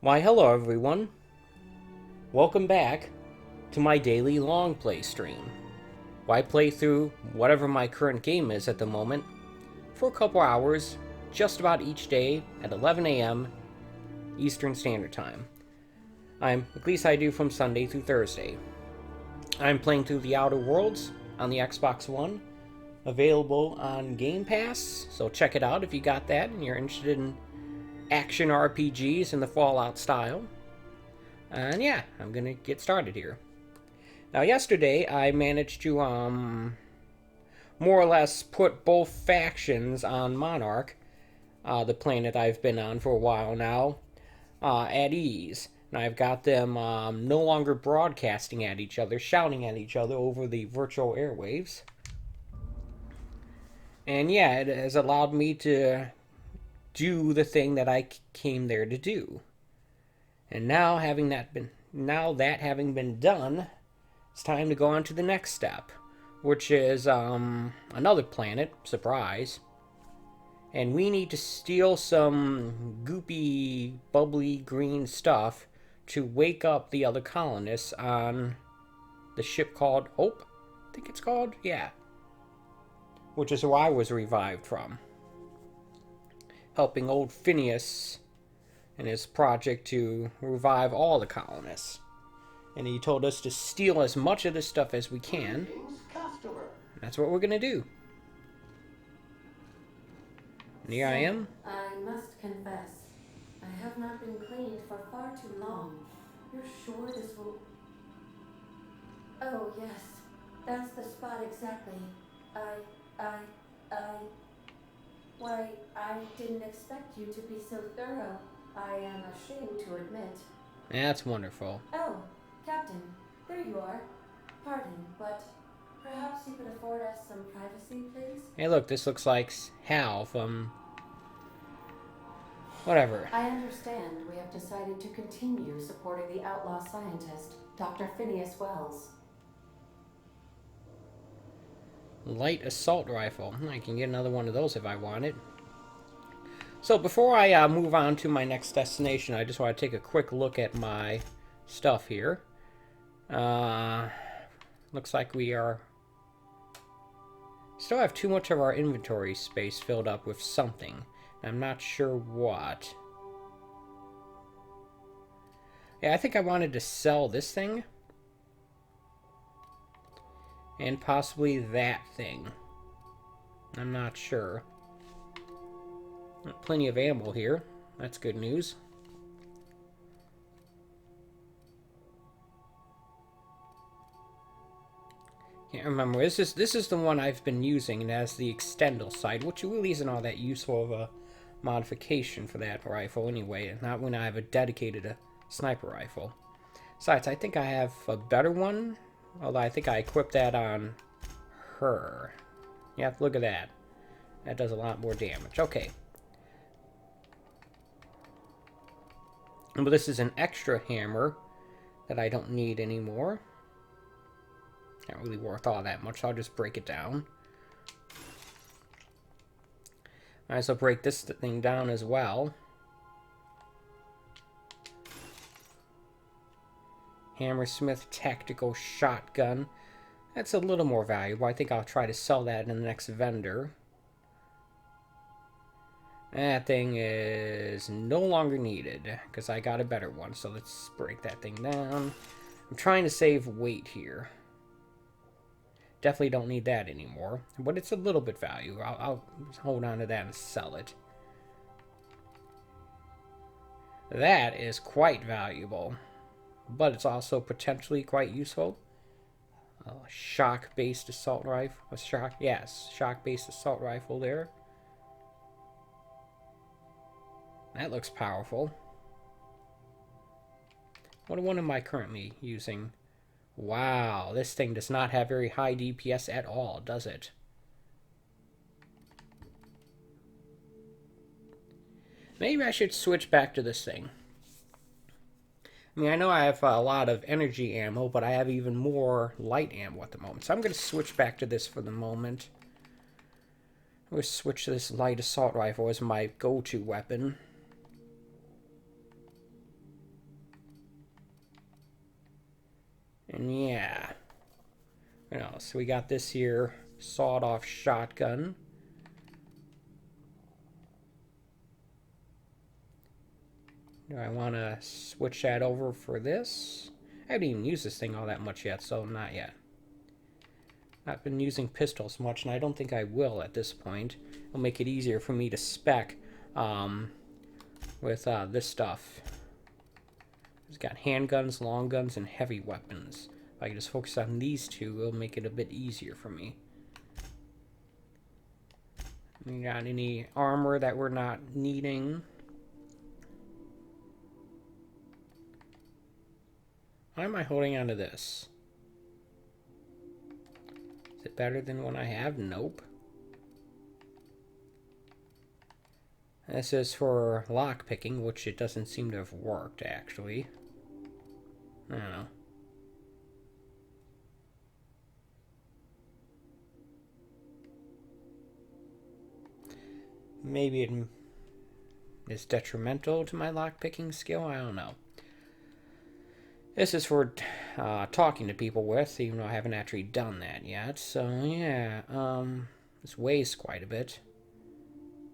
Why, hello everyone. Welcome back to my daily LongPlay stream. Why play through whatever my current game is at the moment for a couple hours, just about each day at 11 a.m. Eastern Standard Time. At least I do from Sunday through Thursday. I'm playing through The Outer Worlds on the Xbox One, available on Game Pass, so check it out if you got that and you're interested in action RPGs in the Fallout style. And yeah, I'm gonna get started here. Now, yesterday I managed to more or less put both factions on Monarch, the planet I've been on for a while now, at ease. And I've got them no longer broadcasting at each other, shouting at each other over the virtual airwaves. And yeah, it has allowed me to do the thing that I came there to do. And now having been done, it's time to go on to the next step, which is another planet, surprise. And we need to steal some goopy, bubbly green stuff to wake up the other colonists on the ship called Hope, I think it's called, yeah. Which is who I was revived from, helping old Phineas in his project to revive all the colonists. And he told us to steal as much of this stuff as we can. That's what we're gonna do. And here I am. I must confess, I have not been cleaned for far too long. You're sure this will... Oh, yes. That's the spot exactly. Why, I didn't expect you to be so thorough. I am ashamed to admit. That's wonderful. Oh, Captain, there you are. Pardon, but perhaps you could afford us some privacy, please? Hey, look, this looks like Hal from... whatever. I understand we have decided to continue supporting the outlaw scientist, Dr. Phineas Wells. Light assault rifle. I can get another one of those if I want it. So before I move on to my next destination, I just want to take a quick look at my stuff here. Looks like we are... still have too much of our inventory space filled up with something. I'm not sure what. Yeah, I think I wanted to sell this thing. And possibly that thing. I'm not sure. Plenty of ammo here. That's good news. Can't remember. This is the one I've been using. It has the extendal sight, which really isn't all that useful of a modification for that rifle anyway. Not when I have a dedicated sniper rifle. Besides, I think I have a better one. Although I think I equipped that on her. Yeah, look at that. That does a lot more damage. Okay. But this is an extra hammer that I don't need anymore. Not really worth all that much, so I'll just break it down. Might as well break this thing down as well. Hammersmith Tactical Shotgun. That's a little more valuable. I think I'll try to sell that in the next vendor. That thing is no longer needed because I got a better one. So let's break that thing down. I'm trying to save weight here. Definitely don't need that anymore. But it's a little bit valuable. I'll hold on to that and sell it. That is quite valuable. But it's also potentially quite useful. Shock-based assault rifle. Shock-based assault rifle there. That looks powerful. What one am I currently using? Wow, this thing does not have very high DPS at all, does it? Maybe I should switch back to this thing. I mean, I know I have a lot of energy ammo, but I have even more light ammo at the moment. So I'm going to switch back to this for the moment. I'm going to switch to this light assault rifle as my go-to weapon. Yeah. What else? We got this here sawed-off shotgun. Do I want to switch that over for this? I haven't even used this thing all that much yet, so not yet. I've been using pistols much, and I don't think I will at this point. It'll make it easier for me to spec with this stuff. It's got handguns, long guns, and heavy weapons. If I can just focus on these two, it'll make it a bit easier for me. We got any armor that we're not needing? Why am I holding on to this? Is it better than what I have? Nope. This is for lockpicking, which it doesn't seem to have worked, actually. I don't know. Maybe it is detrimental to my lockpicking skill? I don't know. This is for talking to people with, even though I haven't actually done that yet. So, yeah. This weighs quite a bit.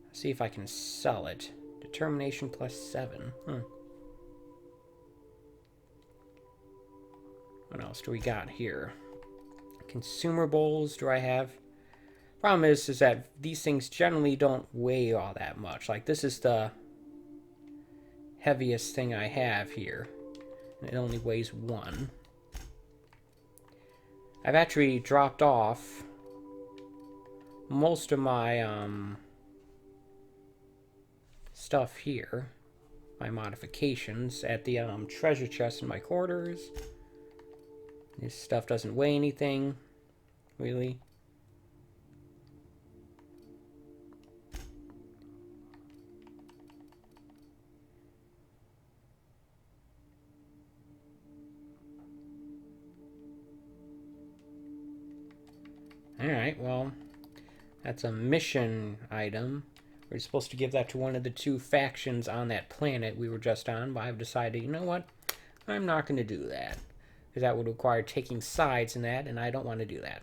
Let's see if I can sell it. Determination +7. What else do we got here? Consumables do I have? Problem is that these things generally don't weigh all that much. Like, this is the heaviest thing I have here. It only weighs 1. I've actually dropped off most of my stuff here, my modifications, at the treasure chest in my quarters. This stuff doesn't weigh anything, really. Alright, well, that's a mission item. We're supposed to give that to one of the 2 factions on that planet we were just on, but I've decided, you know what? I'm not going to do that. Because that would require taking sides in that, and I don't want to do that.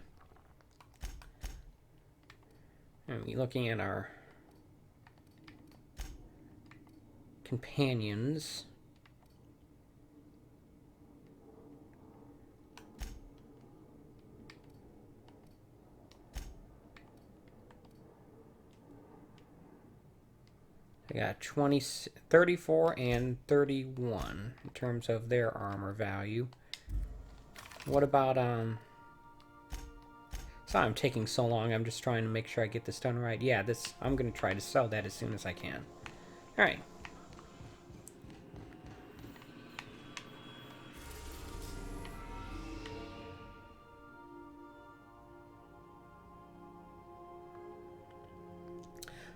I'm looking at our companions. I got 34 and 31 in terms of their armor value. What about, sorry I'm taking so long. I'm just trying to make sure I get this done right. Yeah, I'm going to try to sell that as soon as I can. Alright.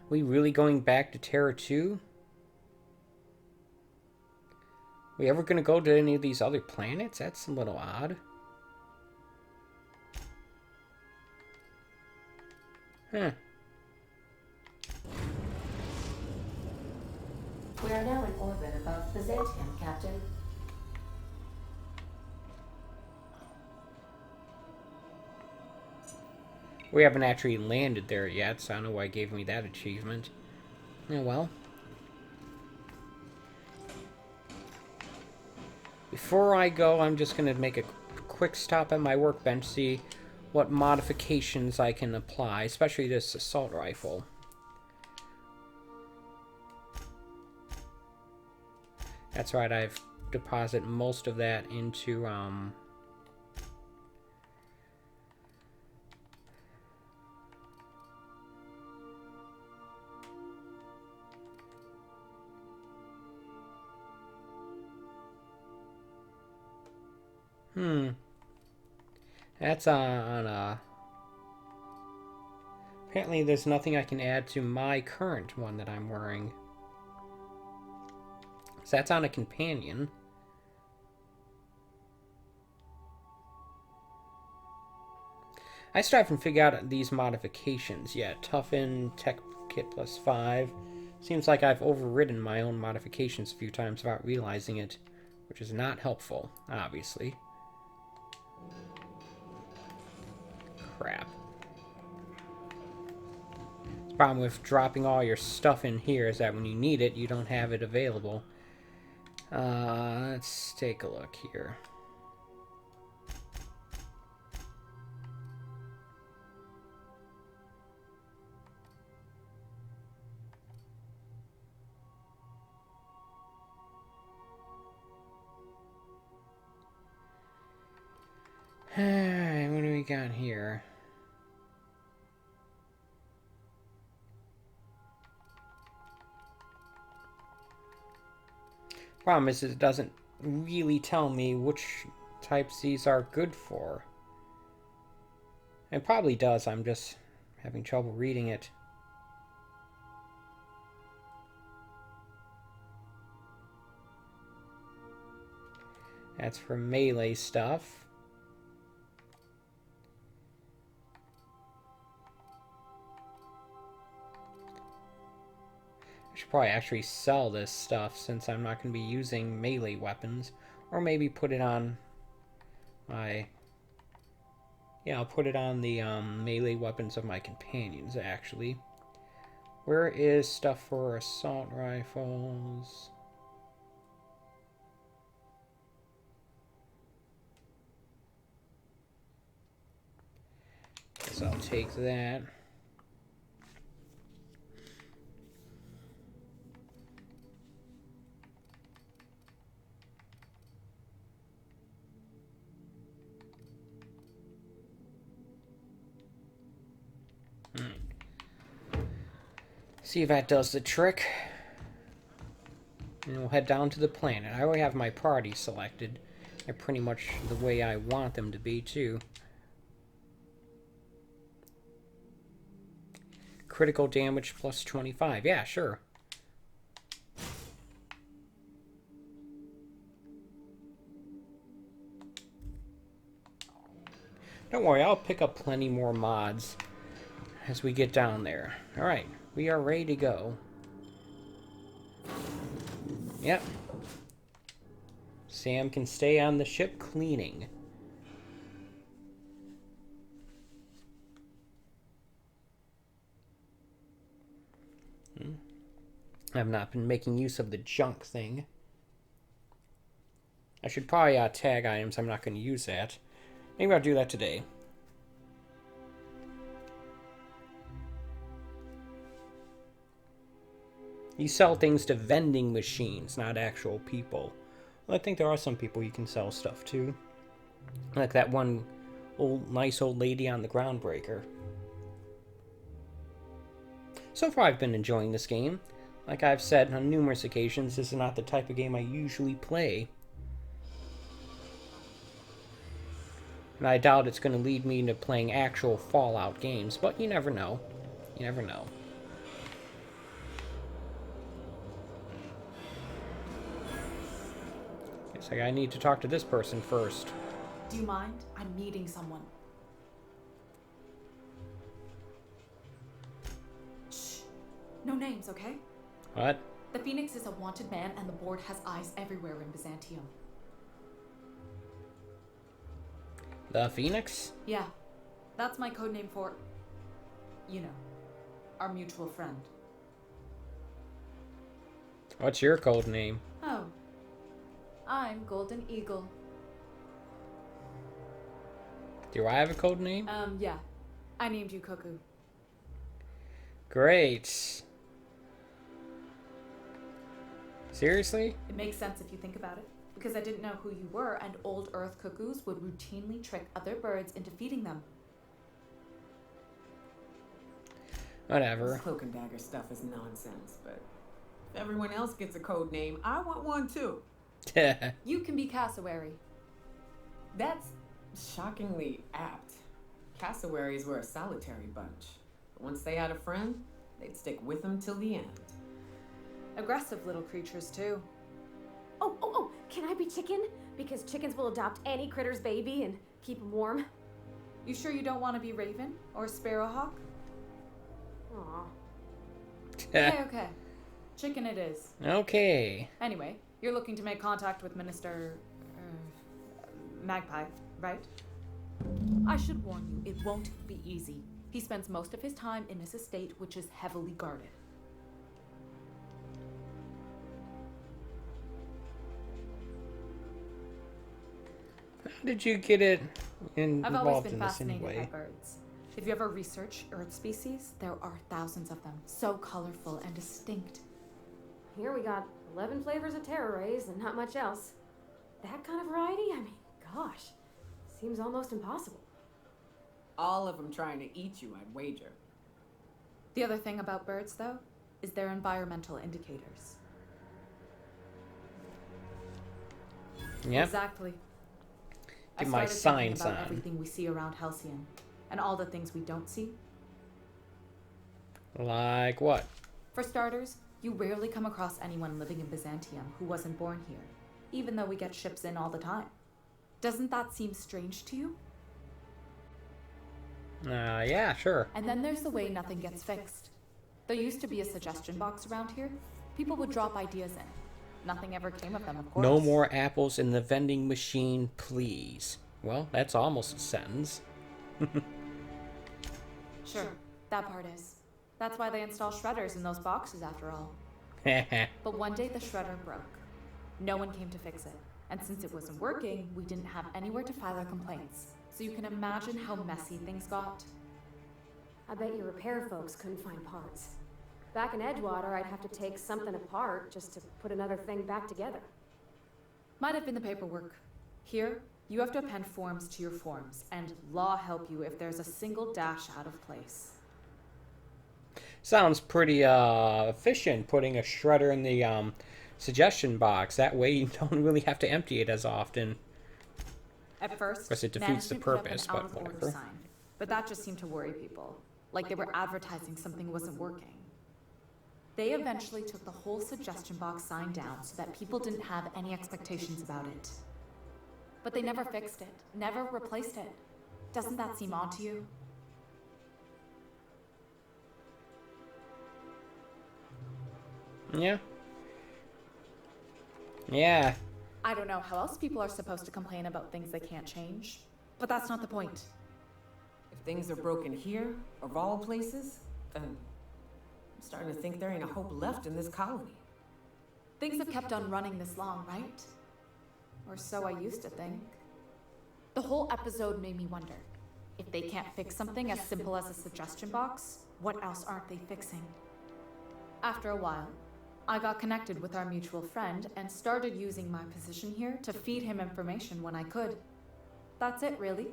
We really going back to Terra 2? We ever going to go to any of these other planets? That's a little odd. Huh. We are now in orbit above Byzantium, Captain. We haven't actually landed there yet, so I don't know why it gave me that achievement. Oh well. Before I go, I'm just going to make a quick stop at my workbench, see what modifications I can apply, especially this assault rifle. That's right, I've deposited most of that into, That's on apparently there's nothing I can add to my current one that I'm wearing. So that's on a companion. I still haven't figured out these modifications yet. Toughen, Tech Kit +5. Seems like I've overridden my own modifications a few times without realizing it, which is not helpful, obviously. crap. The problem with dropping all your stuff in here is that when you need it, you don't have it available. Let's take a look here. Alright, what do we got here? Problem is, it doesn't really tell me which types these are good for. It probably does, I'm just having trouble reading it. That's for melee stuff. I should probably actually sell this stuff since I'm not going to be using melee weapons. Or maybe put it on my... Yeah, I'll put it on the melee weapons of my companions, actually. Where is stuff for assault rifles? Guess I'll take that. See if that does the trick. And we'll head down to the planet. I already have my party selected. They're pretty much the way I want them to be, too. Critical damage plus 25. Yeah, sure. Don't worry, I'll pick up plenty more mods as we get down there. Alright, we are ready to go. Yep. Sam can stay on the ship cleaning. I've not been making use of the junk thing. I should probably tag items. I'm not going to use that. Maybe I'll do that today. You sell things to vending machines, not actual people. Well, I think there are some people you can sell stuff to. Like that one nice old lady on the Groundbreaker. So far I've been enjoying this game. Like I've said on numerous occasions, this is not the type of game I usually play. And I doubt it's going to lead me into playing actual Fallout games, but you never know. You never know. Guess I need to talk to this person first. Do you mind? I'm meeting someone. Shh. No names, okay? What? The Phoenix is a wanted man, and the board has eyes everywhere in Byzantium. The Phoenix? Yeah. That's my codename for... you know, our mutual friend. What's your code name? Oh. I'm Golden Eagle. Do I have a code name? Yeah. I named you Cuckoo. Great. Seriously? It makes sense if you think about it. Because I didn't know who you were, and old Earth cuckoos would routinely trick other birds into feeding them. Whatever. This cloak and dagger stuff is nonsense, but if everyone else gets a code name, I want one too. You can be Cassowary. That's shockingly apt. Cassowaries were a solitary bunch. But once they had a friend, they'd stick with them till the end. Aggressive little creatures, too. Oh, can I be chicken? Because chickens will adopt any critter's baby and keep him warm. You sure you don't want to be Raven or Sparrowhawk? Aw. Okay. Chicken it is. Okay. Anyway, you're looking to make contact with Minister... Magpie, right? I should warn you, it won't be easy. He spends most of his time in his estate, which is heavily guarded. How did you get it I've always involved been in this fascinated anyway? by birds. If you ever research Earth species, there are thousands of them, so colorful and distinct. Here we got 11 flavors of terror rays and not much else. That kind of variety? I mean, gosh, seems almost impossible. All of them trying to eat you, I'd wager. The other thing about birds, though, is their environmental indicators. Yep. Exactly. Get I my started signs thinking about on. everything we see around Halcyon, and all the things we don't see. Like what? For starters, you rarely come across anyone living in Byzantium who wasn't born here, even though we get ships in all the time. Doesn't that seem strange to you? Yeah, sure. And then there's the way nothing gets fixed. There used to be a suggestion box around here. People would drop ideas in. Nothing ever came of them, of course. No more apples in the vending machine, please. Well, that's almost a sentence. Sure, that part is. That's why they install shredders in those boxes, after all. But one day the shredder broke. No one came to fix it. And since it wasn't working, we didn't have anywhere to file our complaints. So you can imagine how messy things got. I bet your repair folks couldn't find parts. Back in Edgewater, I'd have to take something apart just to put another thing back together. Might have been the paperwork. Here, you have to append forms to your forms, and law help you if there's a single dash out of place. Sounds pretty efficient, putting a shredder in the suggestion box. That way you don't really have to empty it as often. At first, Of course, it defeats the management put up purpose, an but out-of-order whatever. sign. But that just seemed to worry people, like they were advertising something wasn't working. They eventually took the whole suggestion box sign down so that people didn't have any expectations about it. But they never fixed it, never replaced it. Doesn't that seem odd to you? Yeah. Yeah. I don't know how else people are supposed to complain about things they can't change. But that's not the point. If things are broken here, of all places, then I'm starting to think there ain't a hope left in this colony. Things have kept on running this long, right? Or so I used to think. The whole episode made me wonder, if they can't fix something as simple as a suggestion box, what else aren't they fixing? After a while, I got connected with our mutual friend and started using my position here to feed him information when I could. That's it, really.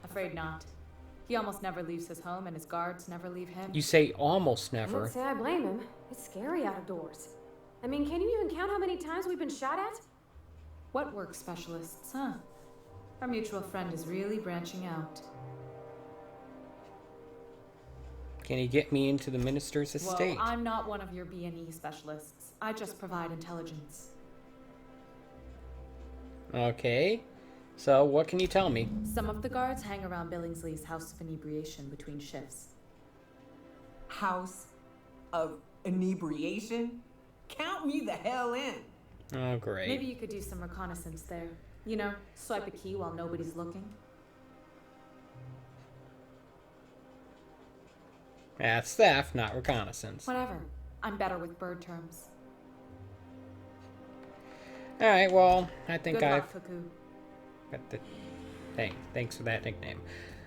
Afraid not. He almost never leaves his home, and his guards never leave him. You say almost I never. won't say I blame him. It's scary out of doors. I mean, can you even count how many times we've been shot at? What work specialists, huh? Our mutual friend is really branching out. Can you get me into the minister's estate? Well, I'm not one of your B&E specialists. I just provide intelligence. Okay. So, what can you tell me? Some of the guards hang around Billingsley's House of Inebriation between shifts. House of inebriation? Count me the hell in. Oh, great. Maybe you could do some reconnaissance there. You know, swipe a key while nobody's looking. That's theft, not reconnaissance. Whatever. I'm better with bird terms. Alright, well, I think Good I've luck, Cuckoo. got the... Thanks for that nickname.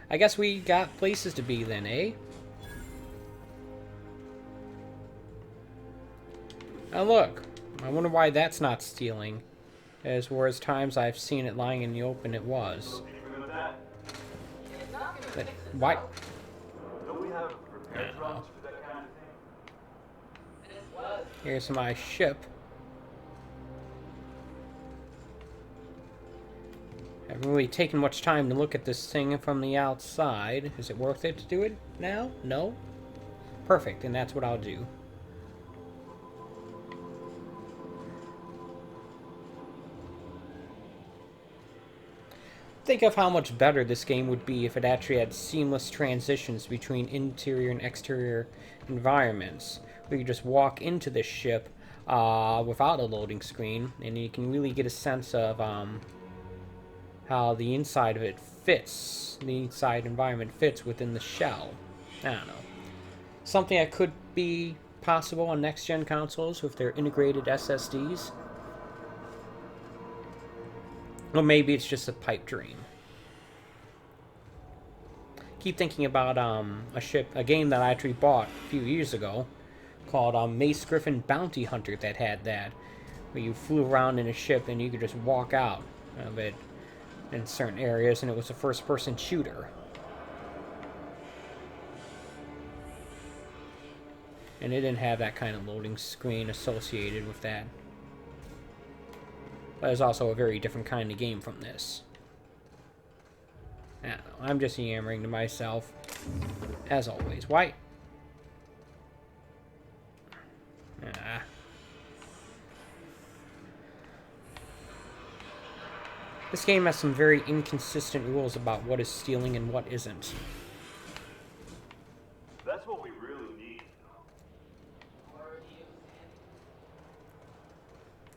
I guess we got places to be then, eh? Now look, I wonder why that's not stealing. As whereas times I've seen it lying in the open, it was. But why? Don't we have repair Yeah. trucks for that kind of thing? Here's my ship. I haven't really taken much time to look at this thing from the outside. Is it worth it to do it now? No? Perfect, and that's what I'll do. Think of how much better this game would be if it actually had seamless transitions between interior and exterior environments. Where you just walk into the ship, without a loading screen, and you can really get a sense of how the inside of it fits, the inside environment fits within the shell. I don't know. Something that could be possible on next-gen consoles with their integrated SSDs. Or maybe it's just a pipe dream. Keep thinking about a game that I actually bought a few years ago called Mace Griffin Bounty Hunter that had that, where you flew around in a ship and you could just walk out of it in certain areas, and it was a first-person shooter. And it didn't have that kind of loading screen associated with that. But it's also a very different kind of game from this. I don't know, I'm just yammering to myself, as always. Why? This game has some very inconsistent rules about what is stealing and what isn't. That's what we really need.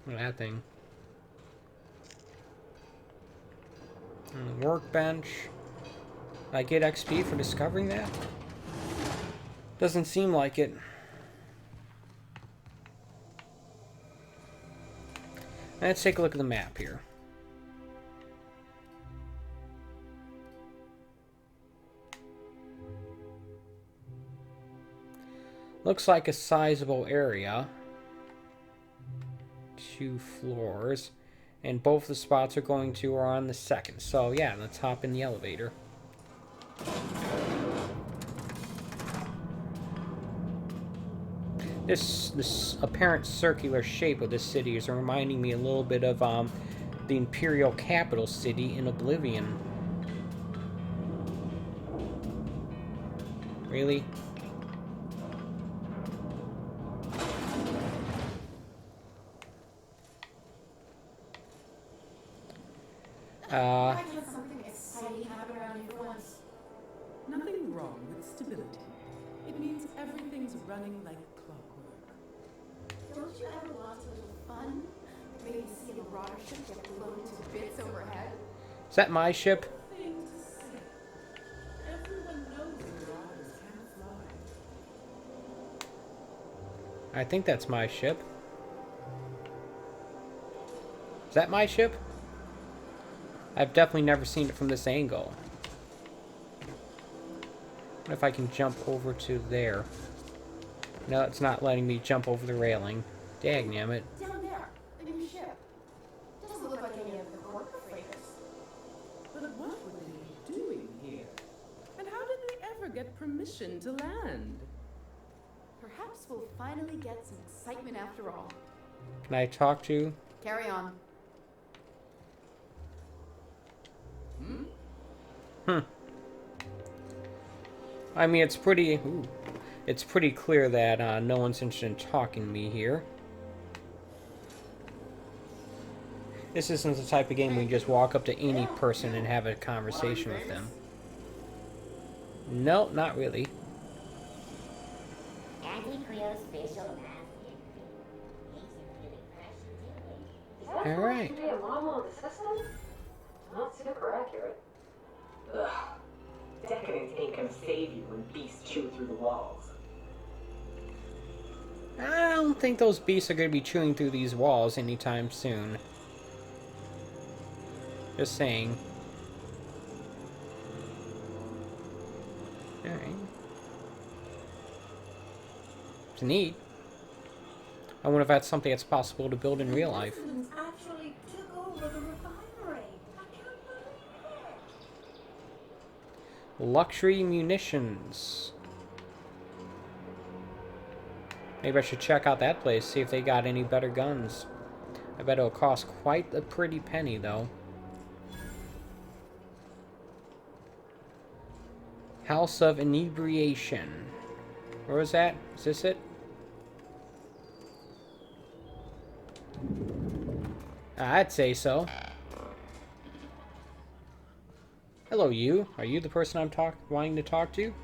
Look at that thing. And the workbench. I get XP for discovering that? Doesn't seem like it. Let's take a look at the map here. Looks like a sizable area. 2 floors. And both the spots are going to are on the second. So yeah, let's hop in the elevator. This apparent circular shape of this city is reminding me a little bit of the Imperial Capital City in Oblivion. Really? Something exciting happen around here for once. Nothing wrong with stability. It means everything's running like clockwork. Don't you ever want a little fun? Maybe see a broader ship get blown to bits overhead? Is that my ship? Thing to say. Everyone knows marauders can't fly. I think that's my ship. Is that my ship? I've definitely never seen it from this angle. What if I can jump over to there? No, it's not letting me jump over the railing. Dagnammit. Down there, in your ship. Doesn't look like any of the corporate freighters. But what were they doing here? And how did they ever get permission to land? Perhaps we'll finally get some excitement after all. Can I talk to? Carry on. I mean, it's pretty clear that no one's interested in talking to me here. This isn't the type of game where you just walk up to any person and have a conversation with them. No, not really. All right. Not super accurate. Ugh. Decadence ain't gonna save you when beasts chew through the walls. I don't think those beasts are going to be chewing through these walls anytime soon. Just saying. Alright. It's neat. I wonder if that's something that's possible to build in real life. Actually took over the refinery. I can't believe it. Luxury munitions. Maybe I should check out that place, see if they got any better guns. I bet it'll cost quite a pretty penny, though. House of Inebriation. Where was that? Is this it? I'd say so. Hello, you. Are you the person I'm wanting to talk to?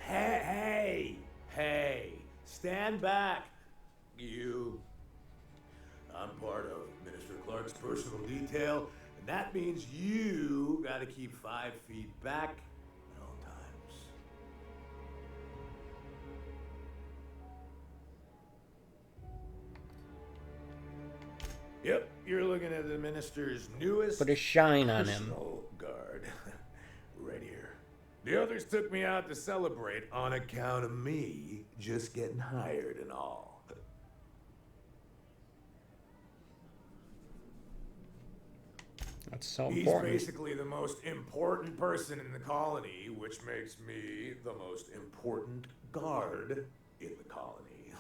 Hey! Stand back, you. I'm part of Minister Clark's personal detail, and that means you gotta keep 5 feet back at all times. Yep, you're looking at the minister's newest Put a shine on him. personal guard. Right here. The others took me out to celebrate on account of me just getting hired and all. That's so He's important. basically the most important person in the colony, which makes me the most important guard in the colony.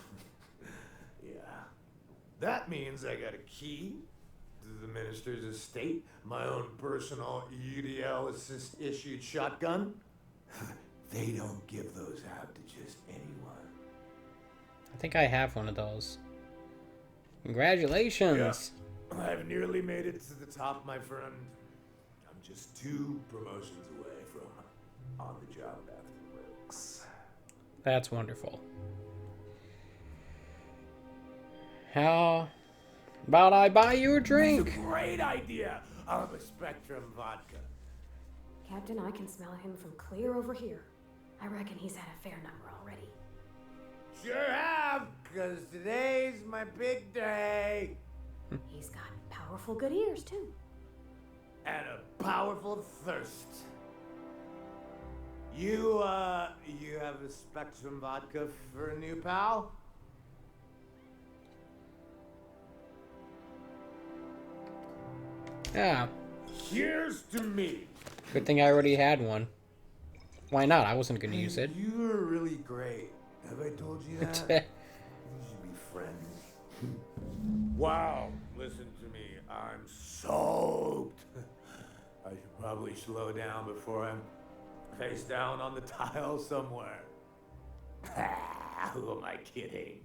Yeah. That means I got a key to the minister's estate, my own personal UDL issued shotgun. They don't give those out to just anyone. I think I have one of those. Congratulations. I've nearly made it to the top, my friend. I'm just 2 promotions away from on-the-job athletics. That's wonderful. How about I buy you a drink? That's a great idea. I'll have a Spectrum vodka. Captain, I can smell him from clear over here. I reckon he's had a fair number already. Sure have, because today's my big day. He's got powerful good ears, too. And a powerful thirst. You have a Spectrum vodka for a new pal? Yeah. Here's to me. Good thing I already had one. Why not? I wasn't going to use it. You're really great. Have I told you that? We should be friends. Wow, listen to me. I'm soaked. I should probably slow down before I'm face down on the tile somewhere. Who am I kidding?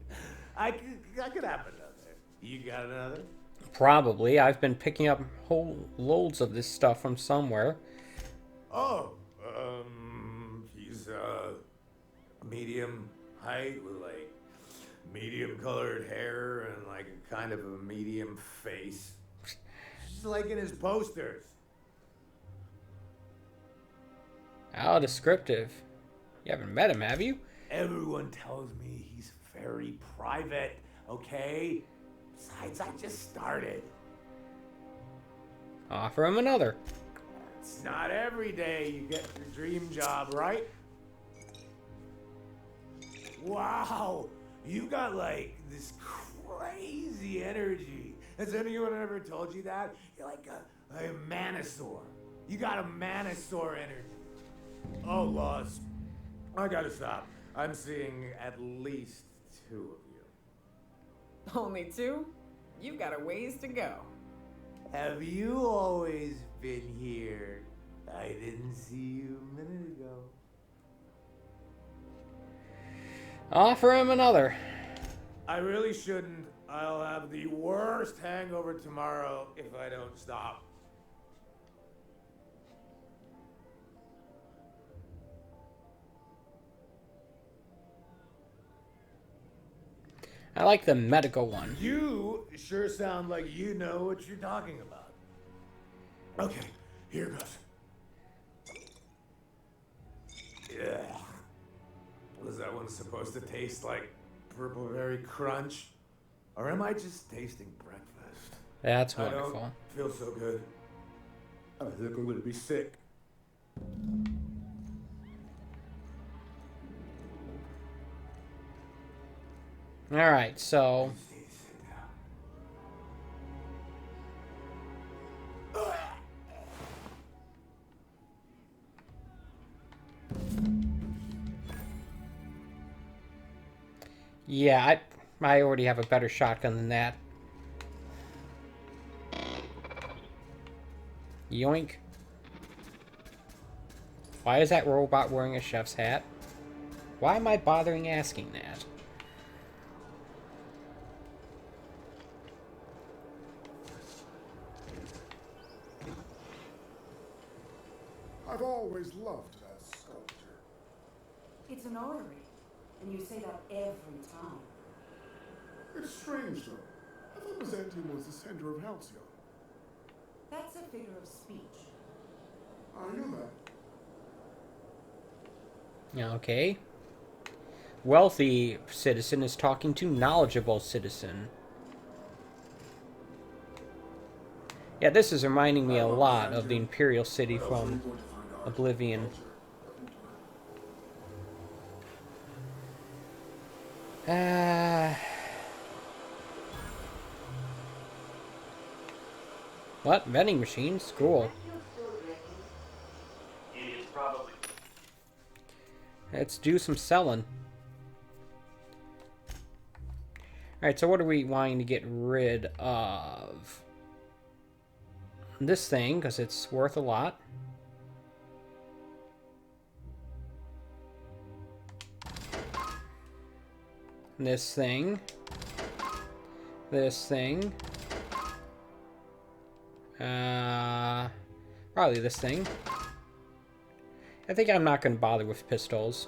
I could have another. You got another? Probably. I've been picking up whole loads of this stuff from somewhere. Oh, he's medium height with like medium colored hair and like a kind of a medium face. Just like in his posters. How descriptive. You haven't met him, have you? Everyone tells me he's very private, okay? Besides, I just started. Offer him another. It's not every day you get your dream job, right? Wow, you got like this crazy energy. Has anyone ever told you that? You're like a manosaur. You got a manosaur energy. Oh, Laws, I gotta stop. I'm seeing at least 2 of you. Only 2? You've got a ways to go. Have you always been here? I didn't see you a minute ago. Offer him another. I really shouldn't. I'll have the worst hangover tomorrow if I don't stop. I like the medical one. You sure sound like you know what you're talking about. Okay, here goes. Yeah. Was that one supposed to taste like purple berry crunch? Or am I just tasting breakfast? That's I wonderful. don't feel so good. I think I'm gonna be sick. Alright, so... Yeah, I already have a better shotgun than that. Yoink. Why is that robot wearing a chef's hat? Why am I bothering asking that? I've always loved that sculpture. It's an orrery, and you say that every time. It's strange, though. I thought the Byzantium was the center of Halcyon. That's a figure of speech. I know that. Okay. Wealthy citizen is talking to knowledgeable citizen. Yeah, this is reminding me a lot of the Imperial City from Oblivion. What? Vending machines? Cool. Let's do some selling. Alright, so what are we wanting to get rid of? This thing, because it's worth a lot. This thing. This thing. Probably this thing. I think I'm not going to bother with pistols.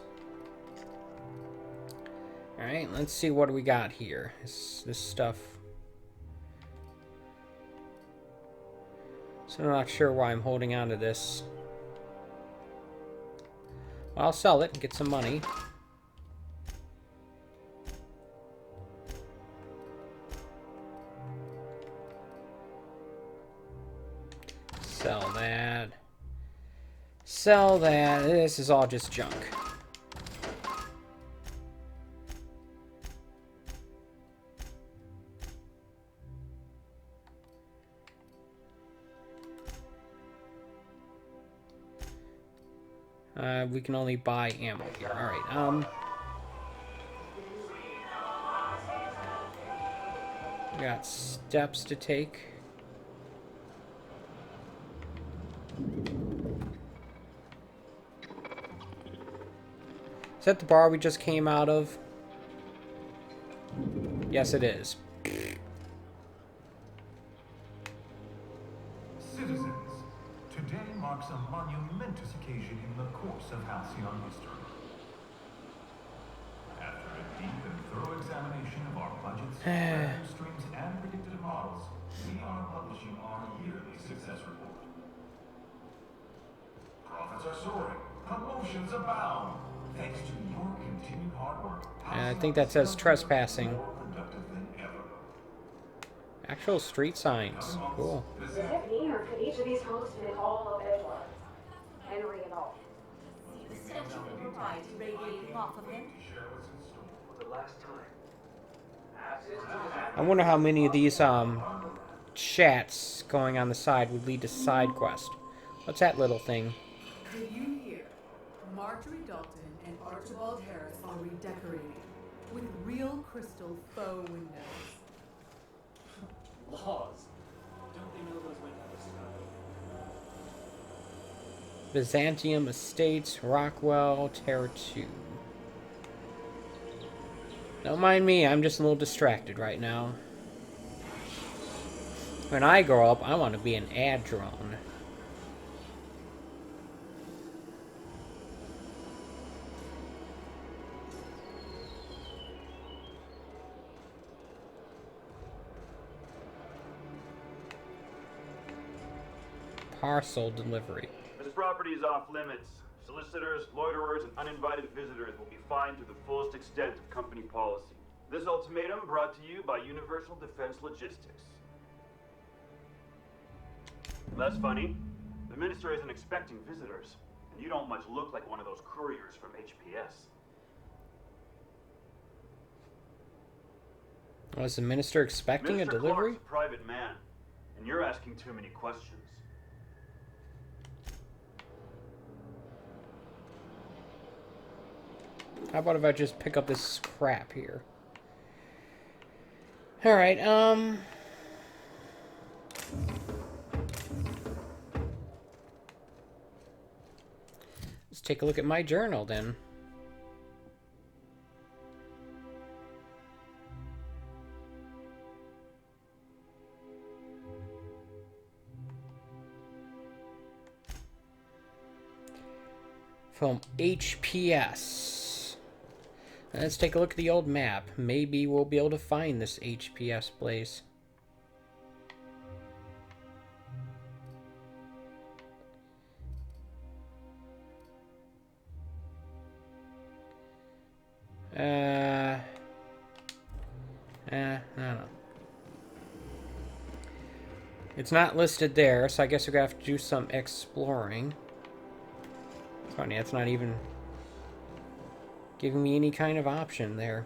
Alright, let's see what we got here. This stuff. So I'm not sure why I'm holding on to this. Well, I'll sell it and get some money. Sell that. Sell that. This is all just junk. We can only buy ammo here. Alright, we got steps to take. Is that the bar we just came out of? Yes, it is. Citizens, today marks a monumentous occasion in the course of Halcyon history. After a deep and thorough examination of our budgets, revenue streams, and predictive models, we are publishing our yearly success report. Profits are soaring, promotions abound. Thanks to your continued hard work, I think that says trespassing. more productive than ever. Actual street signs. Cool. Is it me, or could each of these homes fit all of Edward? Henry and all? The central variety radiating off of him. I wonder how many of these chats going on the side would lead to side quest. What's that little thing? Did you hear? Marjorie Dalton and Archibald Harris are redecorating with real crystal faux windows. Laws. Don't they know those went out of style? Byzantium Estates, Rockwell, Terror 2. Don't mind me, I'm just a little distracted right now. When I grow up, I want to be an ad drone. Parcel delivery. This property is off limits. Solicitors, loiterers, and uninvited visitors will be fined to the fullest extent of company policy. This ultimatum brought to you by Universal Defense Logistics. Less funny, the minister isn't expecting visitors, and you don't much look like one of those couriers from HPS. Was the minister expecting Minister a delivery? Clark's a private man, and you're asking too many questions. How about if I just pick up this scrap here? Alright, let's take a look at my journal then. From HPS. Let's take a look at the old map. Maybe we'll be able to find this HPS place. It's not listed there, so I guess we're gonna have to do some exploring. It's funny, that's not even giving me any kind of option there.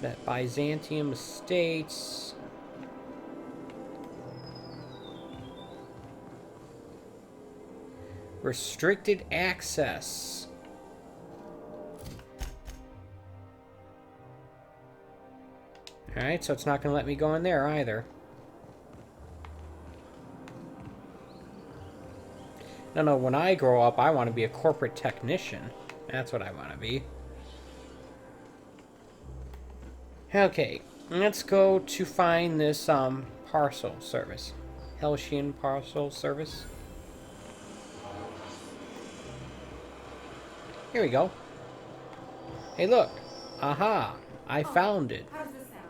That Byzantium Estates. Restricted access. Alright, so it's not going to let me go in there either. No, when I grow up, I want to be a corporate technician. That's what I want to be. Okay, let's go to find this parcel service. Halcyon parcel service. Here we go. Hey, look. Aha. I found it. How does this sound?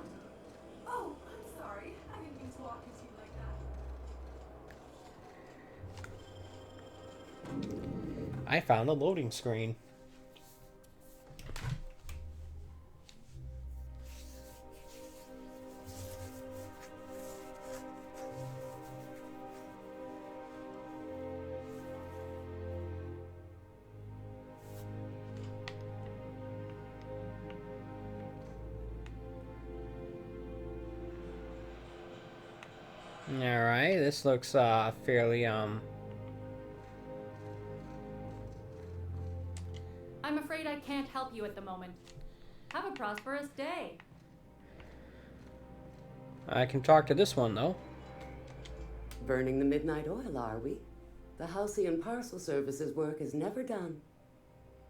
Oh, I'm sorry. I didn't mean to walk into you like that. I found the loading screen. Alright, this looks fairly I'm afraid I can't help you at the moment. Have a prosperous day. I can talk to this one though. Burning the midnight oil, are we? The Halcyon Parcel Service's work is never done.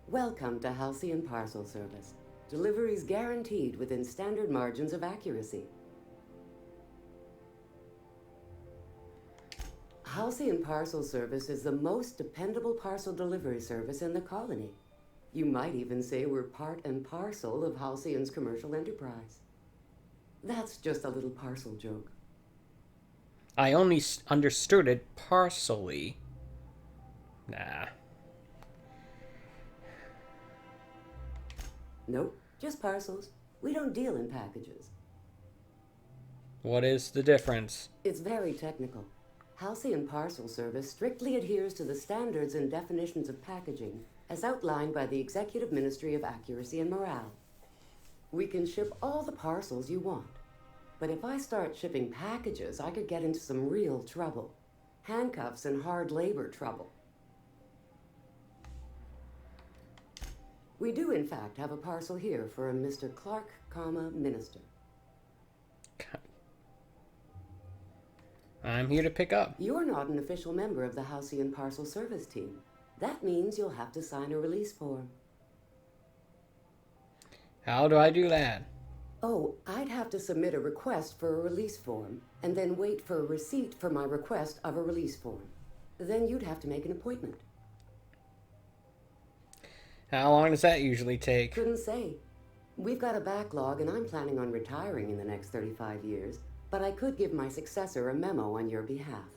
Welcome to Halcyon Parcel Service. Deliveries guaranteed within standard margins of accuracy. Halcyon Parcel Service is the most dependable parcel delivery service in the colony. You might even say we're part and parcel of Halcyon's commercial enterprise. That's just a little parcel joke. I only understood it partially. Nah. Nope, just parcels. We don't deal in packages. What is the difference? It's very technical. Halcyon Parcel Service strictly adheres to the standards and definitions of packaging as outlined by the Executive Ministry of Accuracy and Morale. We can ship all the parcels you want, but if I start shipping packages, I could get into some real trouble. Handcuffs and hard labor trouble. We do, in fact, have a parcel here for a Mr. Clark, Minister. I'm here to pick up. You're not an official member of the Halcyon Parcel Service team. That means you'll have to sign a release form. How do I do that? Oh, I'd have to submit a request for a release form, and then wait for a receipt for my request of a release form. Then you'd have to make an appointment. How long does that usually take? Couldn't say. We've got a backlog, and I'm planning on retiring in the next 35 years, but I could give my successor a memo on your behalf.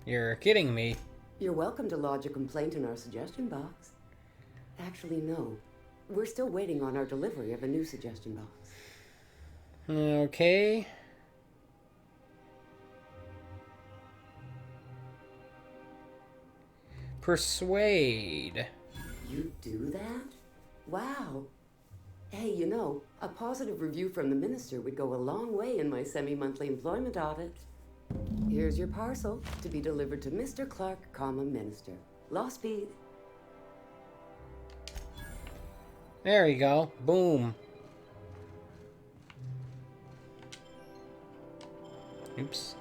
You're kidding me. You're welcome to lodge a complaint in our suggestion box. Actually, no. We're still waiting on our delivery of a new suggestion box. Okay. Persuade. You do that? Wow. Hey, you know, a positive review from the minister would go a long way in my semi-monthly employment audit. Here's your parcel to be delivered to Mr. Clark, Minister. Law speed. There you go. Boom. Oops.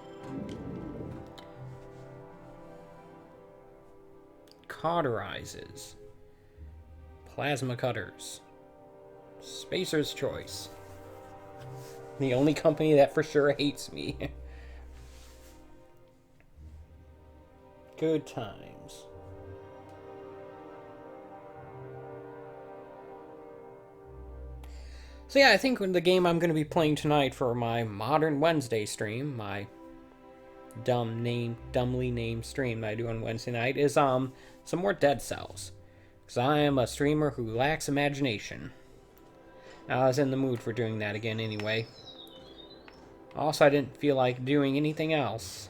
Cauterizes. Plasma cutters. Spacer's Choice. The only company that for sure hates me. Good times. So yeah, I think the game I'm going to be playing tonight for my Modern Wednesday stream, my dumbly named stream that I do on Wednesday night, is some more Dead Cells. Because I am a streamer who lacks imagination. I was in the mood for doing that again anyway. Also, I didn't feel like doing anything else.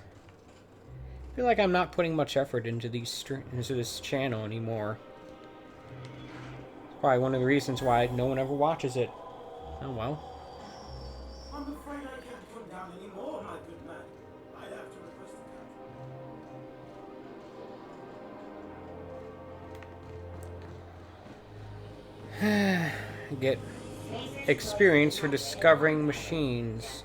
I feel like I'm not putting much effort into into this channel anymore. Probably one of the reasons why no one ever watches it. Oh well. I'm afraid I can't come down anymore, my good man. I'd have to request a Get experience for discovering machines.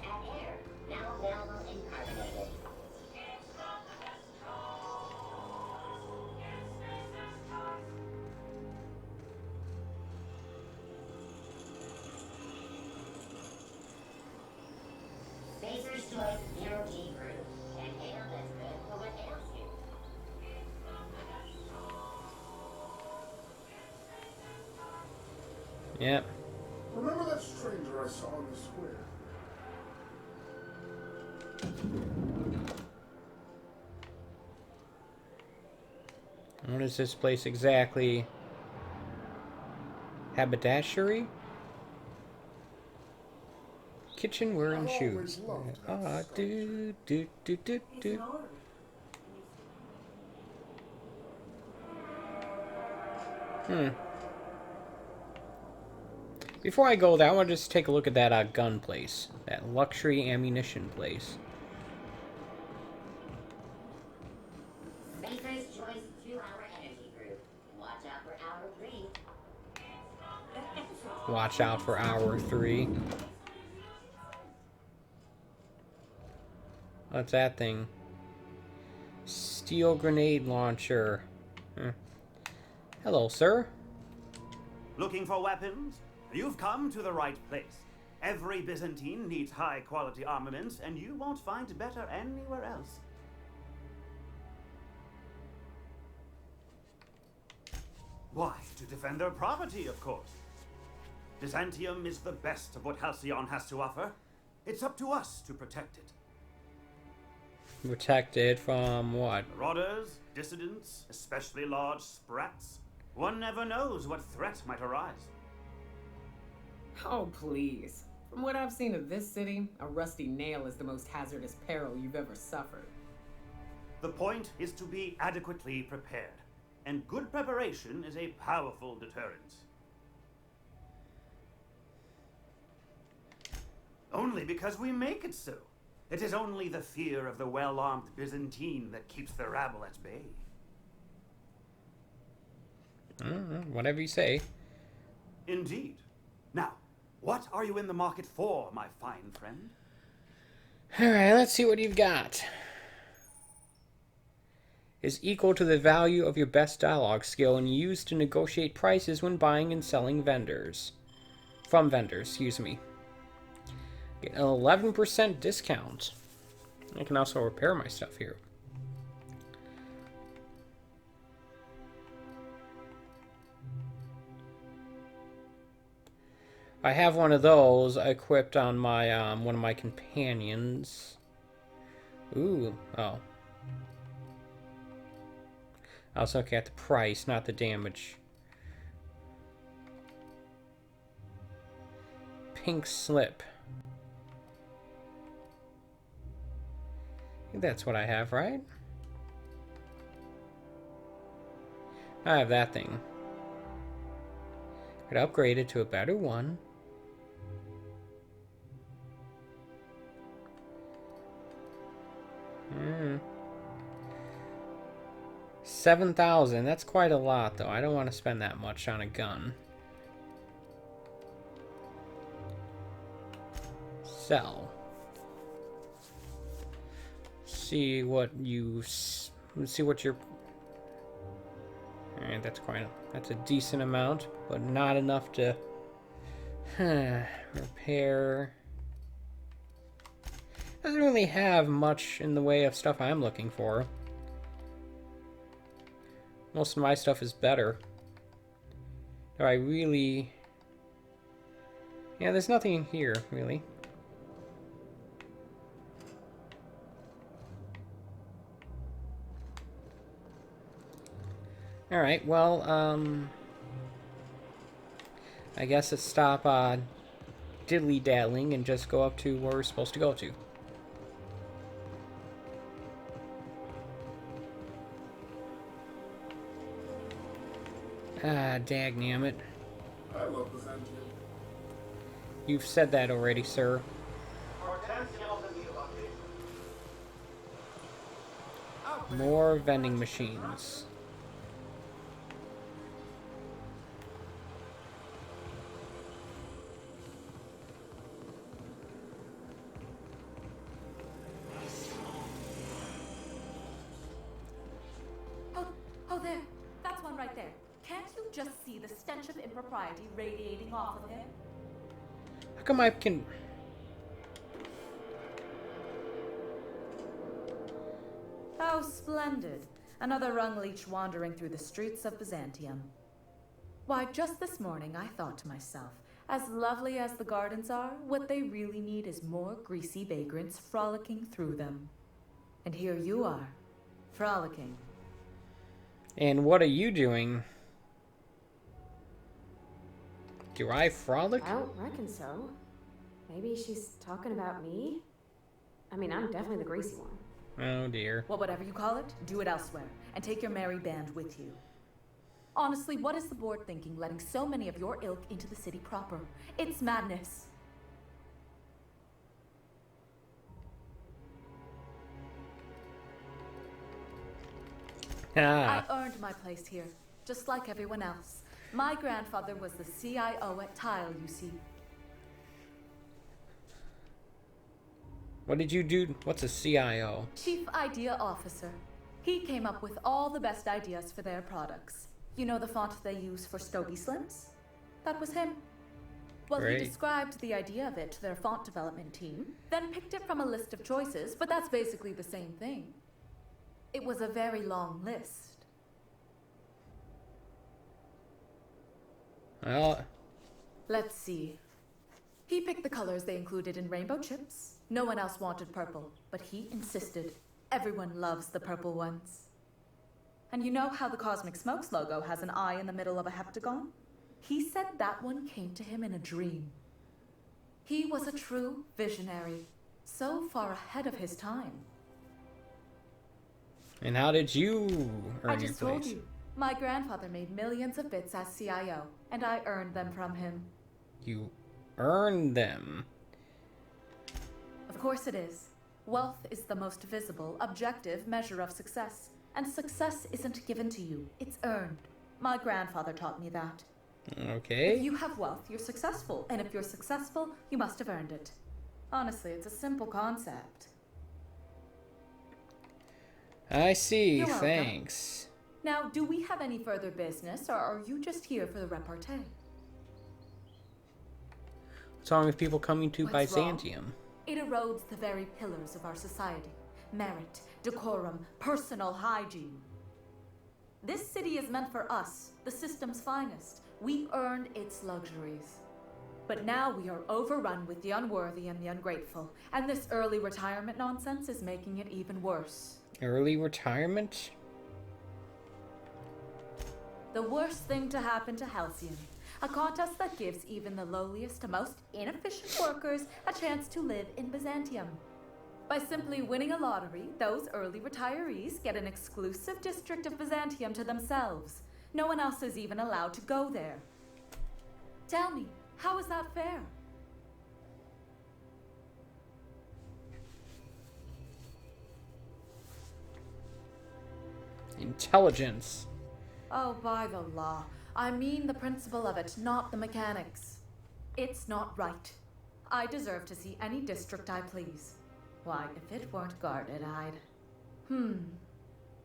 Yep. Remember that stranger I saw in the square? What is this place exactly? Haberdashery? Kitchenware and shoes. Ah, do. Before I go there, I want to just take a look at that gun place. That luxury ammunition place. Baker's Choice 2-hour energy group. Watch out for hour 3. Watch out for hour 3. What's that thing? Steel grenade launcher. Hello, sir. Looking for weapons? You've come to the right place. Every Byzantine needs high-quality armaments, and you won't find better anywhere else. Why? To defend their property, of course. Byzantium is the best of what Halcyon has to offer. It's up to us to protect it. Protected from what? Marauders, dissidents, especially large sprats. One never knows what threat might arise. Oh, please. From what I've seen of this city, a rusty nail is the most hazardous peril you've ever suffered. The point is to be adequately prepared, and good preparation is a powerful deterrent. Only because we make it so. It is only the fear of the well-armed Byzantine that keeps the rabble at bay. Whatever you say. Indeed. Now, what are you in the market for, my fine friend? Alright, let's see what you've got. Is equal to the value of your best dialogue skill and used to negotiate prices when buying and selling vendors. From vendors, excuse me. Get an 11% discount. I can also repair my stuff here. I have one of those equipped on my one of my companions. Ooh, oh. I was looking at the price, not the damage. Pink slip. I think that's what I have, right? I have that thing. Could upgrade it to a better one. 7,000. That's quite a lot, though. I don't want to spend that much on a gun. Sell. See what you. Let's see what you're. Alright, that's a decent amount, but not enough to repair. Doesn't really have much in the way of stuff I'm looking for. Most of my stuff is better. Do I really... Yeah, there's nothing in here, really. Alright, well, I guess let's stop diddly-daddling and just go up to where we're supposed to go to. Ah, dagnammit. I love Byzantium. You've said that already, sir. More vending machines. Oh, there. That's one right there. Can't you just see the stench of impropriety radiating off of him? How come I can... How splendid. Another rung leech wandering through the streets of Byzantium. Why, just this morning I thought to myself, as lovely as the gardens are, what they really need is more greasy vagrants frolicking through them. And here you are, frolicking. And what are you doing? Do I frolic? I don't reckon so. Maybe she's talking about me? I mean, I'm definitely the greasy one. Oh dear. Well, whatever you call it, do it elsewhere, and take your merry band with you. Honestly, what is the board thinking, letting so many of your ilk into the city proper? It's madness. I earned my place here, just like everyone else. My grandfather was the CIO at Tile, you see. What did you do? What's a CIO? Chief Idea Officer. He came up with all the best ideas for their products. You know the font they use for Stogie Slims? That was him. Well, Great. he described the idea of it to their font development team, then picked it from a list of choices, but that's basically the same thing. It was a very long list. Well... Let's see. He picked the colors they included in rainbow chips. No one else wanted purple, but he insisted. Everyone loves the purple ones. And you know how the Cosmic Smokes logo has an eye in the middle of a heptagon? He said that one came to him in a dream. He was a true visionary, so far ahead of his time. And how did you earn I your just told place? you. My grandfather made millions of bits as CIO, and I earned them from him. You earned them. Of course it is. Wealth is the most visible, objective measure of success. And success isn't given to you, it's earned. My grandfather taught me that. Okay. If you have wealth, you're successful. And if you're successful, you must have earned it. Honestly, it's a simple concept. I see, You're welcome. thanks. Now, do we have any further business, or are you just here for the repartee? What's wrong with people coming to What's wrong? Byzantium? It erodes the very pillars of our society. Merit, decorum, personal hygiene. This city is meant for us, the system's finest. We earned its luxuries. But now we are overrun with the unworthy and the ungrateful, and this early retirement nonsense is making it even worse. Early retirement? The worst thing to happen to Halcyon. A contest that gives even the lowliest, most inefficient workers a chance to live in Byzantium. By simply winning a lottery, those early retirees get an exclusive district of Byzantium to themselves. No one else is even allowed to go there. Tell me, how is that fair? Intelligence. Oh, by the law. I mean the principle of it, not the mechanics. It's not right. I deserve to see any district I please. Why, if it weren't guarded, I'd...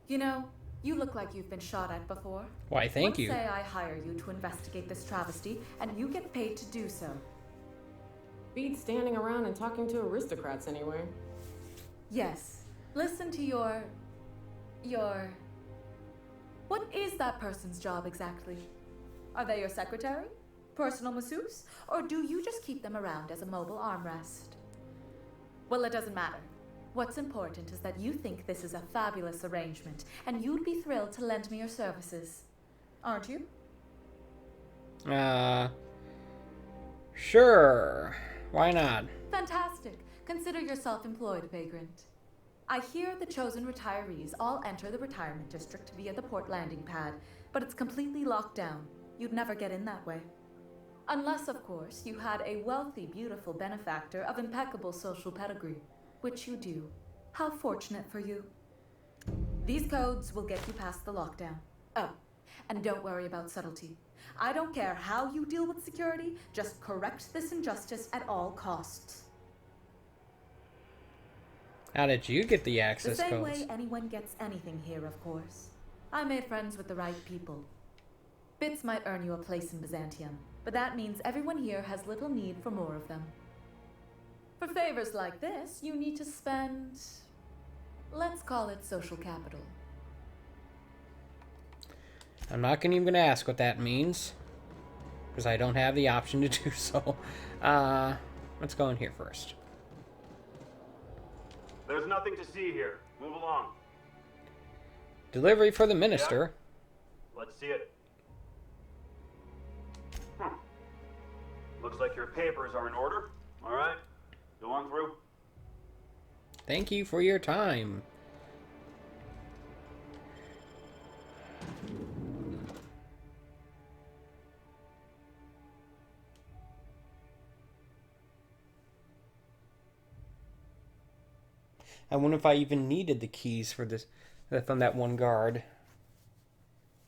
You know, you look like you've been shot at before. Why, thank you. Let's say I hire you to investigate this travesty, and you get paid to do so. Beats standing around and talking to aristocrats anyway. Yes. Listen to your... What is that person's job exactly? Are they your secretary? Personal masseuse? Or do you just keep them around as a mobile armrest? Well, it doesn't matter. What's important is that you think this is a fabulous arrangement, and you'd be thrilled to lend me your services. Aren't you? Sure. Why not? Fantastic. Consider yourself employed, vagrant. I hear the chosen retirees all enter the retirement district via the port landing pad, but it's completely locked down. You'd never get in that way. Unless, of course, you had a wealthy, beautiful benefactor of impeccable social pedigree, which you do. How fortunate for you. These codes will get you past the lockdown. Oh, and don't worry about subtlety. I don't care how you deal with security, just correct this injustice at all costs. How did you get the access The same codes? way anyone gets anything here, of course. I made friends with the right people. Bits might earn you a place in Byzantium, but that means everyone here has little need for more of them. For favors like this, you need to spend... let's call it social capital. I'm not even going to ask what that means, because I don't have the option to do so. Let's go in here first. There's nothing to see here. Move along. Delivery for the minister. Yeah. Let's see it. Looks like your papers are in order. All right. Go on through. Thank you for your time. I wonder if I even needed the keys for this from that one guard.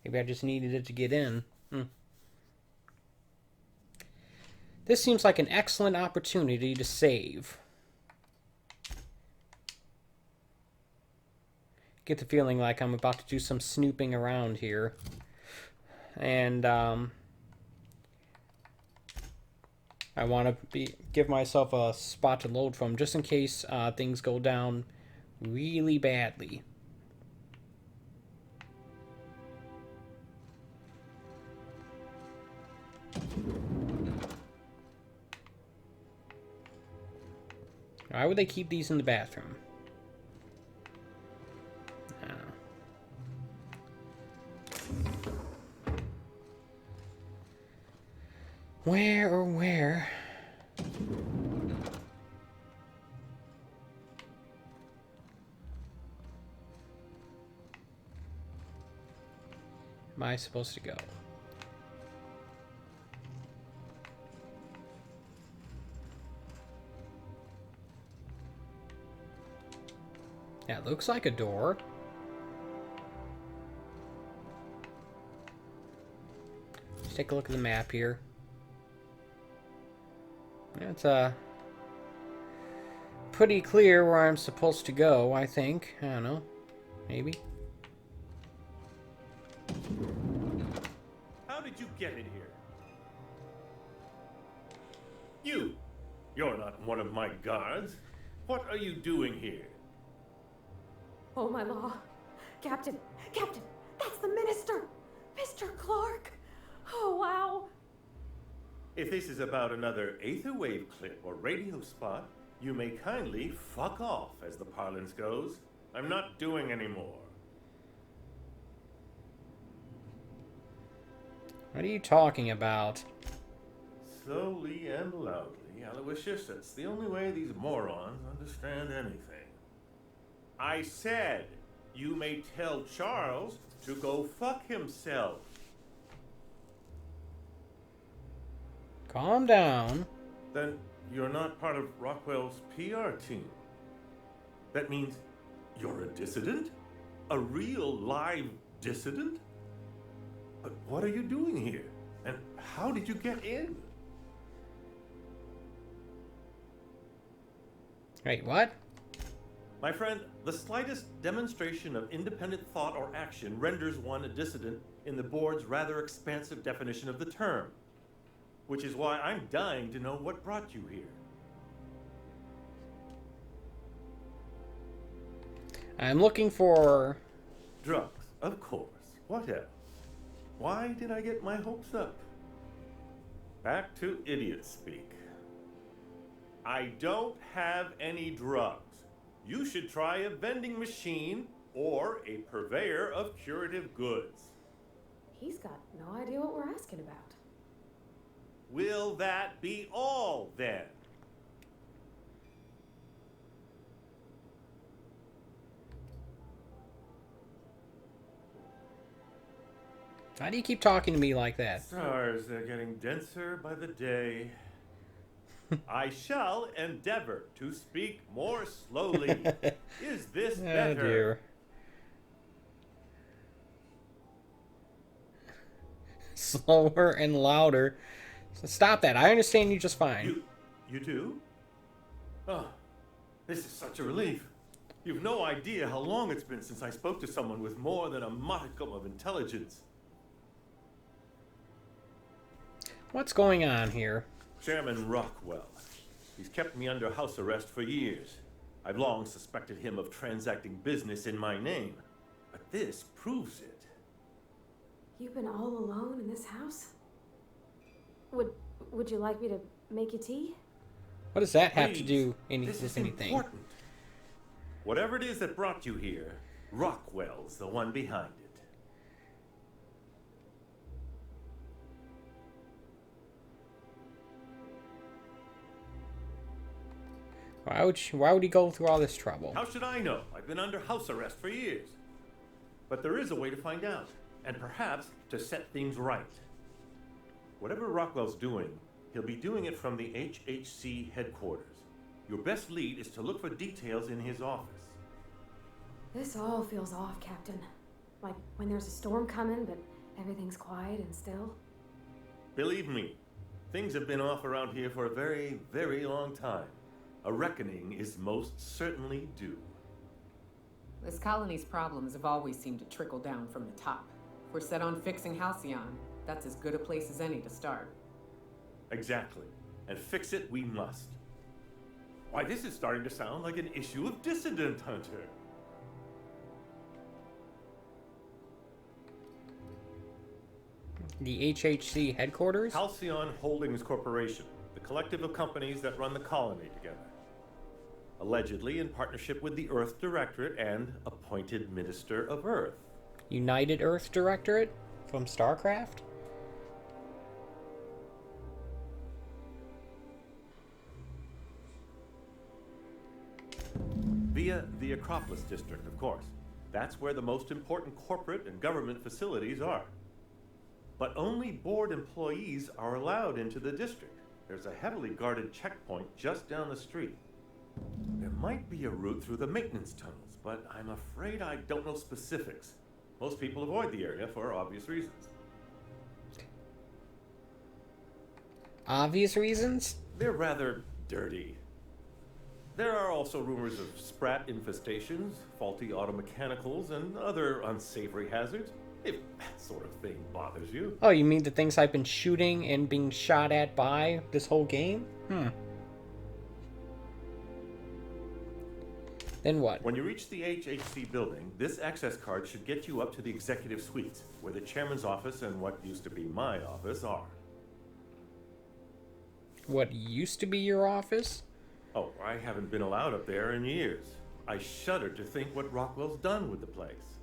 Maybe I just needed it to get in. This seems like an excellent opportunity to save. Get the feeling like I'm about to do some snooping around here. And I want to give myself a spot to load from just in case things go down really badly. Why would they keep these in the bathroom? I don't know. Where? Am I supposed to go? Yeah, it looks like a door. Let's take a look at the map here. It's pretty clear where I'm supposed to go, I think. I don't know. Maybe. How did you get in here? You're not one of my guards. What are you doing here? Oh, my law. Captain, that's the minister! Mr. Clark! Oh, wow. If this is about another Aetherwave clip or radio spot, you may kindly fuck off, as the parlance goes. I'm not doing any more. What are you talking about? Slowly and loudly, Aloysius, that's the only way these morons understand anything. I said, you may tell Charles to go fuck himself. Calm down. Then you're not part of Rockwell's PR team. That means you're a dissident? A real live dissident? But what are you doing here? And how did you get in? Wait, what? My friend, the slightest demonstration of independent thought or action renders one a dissident in the board's rather expansive definition of the term. Which is why I'm dying to know what brought you here. I'm looking for... drugs, of course. What else? Why did I get my hopes up? Back to idiot speak. I don't have any drugs. You should try a vending machine or a purveyor of curative goods. He's got no idea what we're asking about. Will that be all, then? Why do you keep talking to me like that? Stars are getting denser by the day. I shall endeavor to speak more slowly. Is this better? Oh dear. Slower and louder. So stop that. I understand you just fine. You do? Oh, this is such a relief. You've no idea how long it's been since I spoke to someone with more than a modicum of intelligence. What's going on here? Chairman Rockwell. He's kept me under house arrest for years. I've long suspected him of transacting business in my name. But this proves it. You've been all alone in this house? Would you like me to make you tea? What does that have to Please, do this with is anything? Important. Whatever it is that brought you here, Rockwell's the one behind it. Why would he go through all this trouble? How should I know? I've been under house arrest for years. But there is a way to find out, and perhaps to set things right. Whatever Rockwell's doing, he'll be doing it from the HHC headquarters. Your best lead is to look for details in his office. This all feels off, Captain. Like when there's a storm coming, but everything's quiet and still. Believe me, things have been off around here for a very, very long time. A reckoning is most certainly due. This colony's problems have always seemed to trickle down from the top. If we're set on fixing Halcyon, that's as good a place as any to start. Exactly. And fix it we must. Why, this is starting to sound like an issue of Dissident Hunter. The HHC headquarters? Halcyon Holdings Corporation, the collective of companies that run the colony together. Allegedly in partnership with the Earth Directorate and appointed Minister of Earth. United Earth Directorate? From StarCraft? Via the Acropolis District, of course. That's where the most important corporate and government facilities are. But only board employees are allowed into the district. There's a heavily guarded checkpoint just down the street. There might be a route through the maintenance tunnels, but I'm afraid I don't know specifics. Most people avoid the area for obvious reasons. Obvious reasons? They're rather dirty. There are also rumors of sprat infestations, faulty automechanicals, and other unsavory hazards, if that sort of thing bothers you. Oh, you mean the things I've been shooting and being shot at by this whole game? Then what? When you reach the HHC building, this access card should get you up to the executive suites, where the chairman's office and what used to be my office are. What used to be your office? Oh, I haven't been allowed up there in years. I shudder to think what Rockwell's done with the place.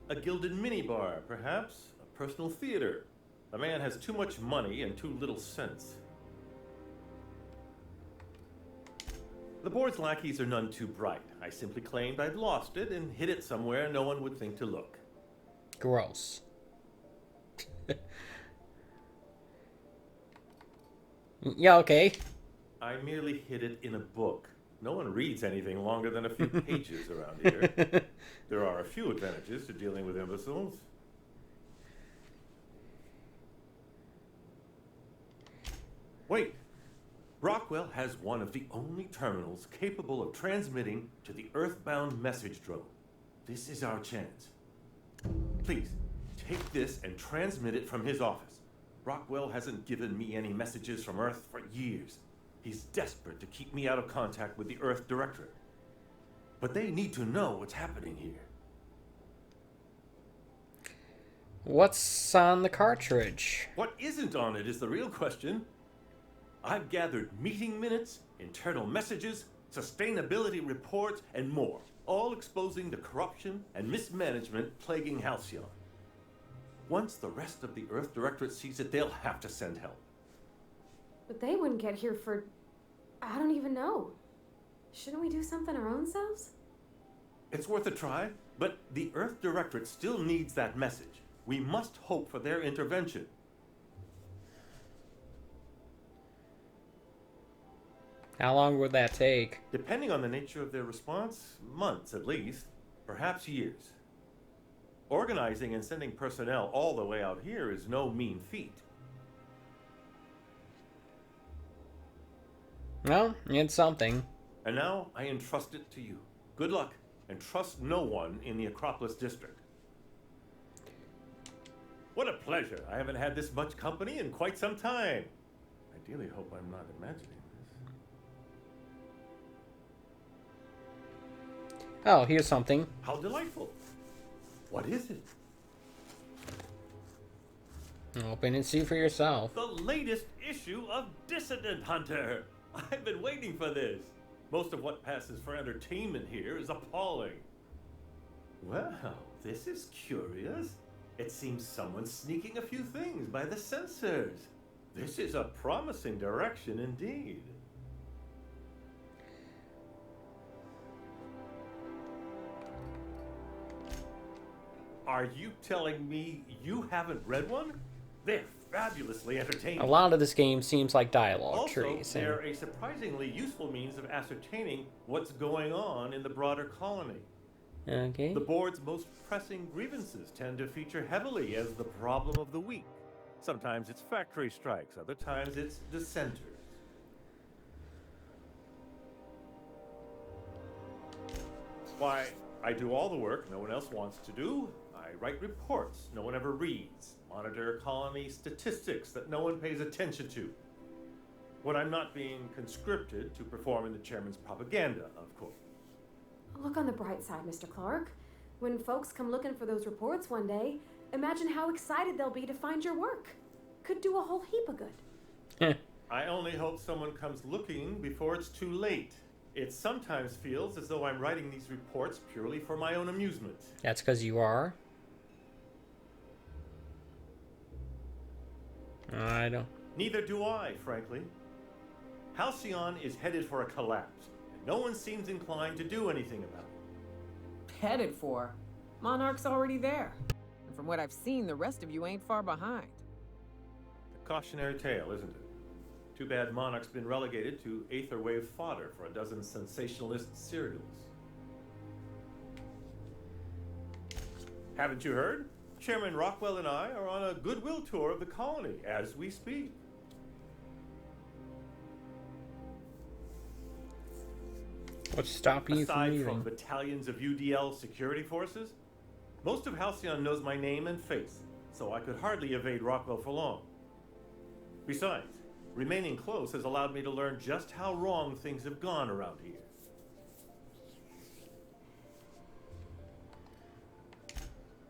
A gilded minibar, perhaps? A personal theater. The man has too much money and too little sense. The board's lackeys are none too bright. I simply claimed I'd lost it and hid it somewhere no one would think to look. Gross. Yeah, okay. I merely hid it in a book. No one reads anything longer than a few pages around here. There are a few advantages to dealing with imbeciles. Wait. Rockwell has one of the only terminals capable of transmitting to the Earthbound message drone. This is our chance. Please, take this and transmit it from his office. Rockwell hasn't given me any messages from Earth for years. He's desperate to keep me out of contact with the Earth Directorate. But they need to know what's happening here. What's on the cartridge? What isn't on it is the real question. I've gathered meeting minutes, internal messages, sustainability reports, and more, all exposing the corruption and mismanagement plaguing Halcyon. Once the rest of the Earth Directorate sees it, they'll have to send help. But they wouldn't get here for... I don't even know. Shouldn't we do something our own selves? It's worth a try, but the Earth Directorate still needs that message. We must hope for their intervention. How long would that take? Depending on the nature of their response, months at least, perhaps years. Organizing and sending personnel all the way out here is no mean feat. Well, it's something. And now I entrust it to you. Good luck, and trust no one in the Acropolis district. What a pleasure. I haven't had this much company in quite some time. I dearly hope I'm not imagining this. Oh, here's something. How delightful. What is it? Open and see for yourself. The latest issue of Dissident Hunter. I've been waiting for this. Most of what passes for entertainment here is appalling. Well, this is curious. It seems someone's sneaking a few things by the censors. This is a promising direction indeed. Are you telling me you haven't read one? They're fabulously entertaining. A lot of this game seems like dialogue Also, trees. they're a surprisingly useful means of ascertaining what's going on in the broader colony. Okay. The board's most pressing grievances tend to feature heavily as the problem of the week. Sometimes it's factory strikes, other times it's dissenters. Why, I do all the work no one else wants to do. I write reports no one ever reads, monitor colony statistics that no one pays attention to. When I'm not being conscripted to perform in the chairman's propaganda, of course. Look on the bright side, Mr. Clark. When folks come looking for those reports one day, imagine how excited they'll be to find your work. Could do a whole heap of good. I only hope someone comes looking before it's too late. It sometimes feels as though I'm writing these reports purely for my own amusement. That's because you are? I don't. Neither do I, frankly. Halcyon is headed for a collapse, and no one seems inclined to do anything about it. Headed for? Monarch's already there. And from what I've seen, the rest of you ain't far behind. A cautionary tale, isn't it? Too bad Monarch's been relegated to aether-wave fodder for a dozen sensationalist serials. Haven't you heard? Chairman Rockwell and I are on a goodwill tour of the colony as we speak. What's stopping you from Aside leaving? from battalions of UDL security forces, most of Halcyon knows my name and face, so I could hardly evade Rockwell for long. Besides, remaining close has allowed me to learn just how wrong things have gone around here.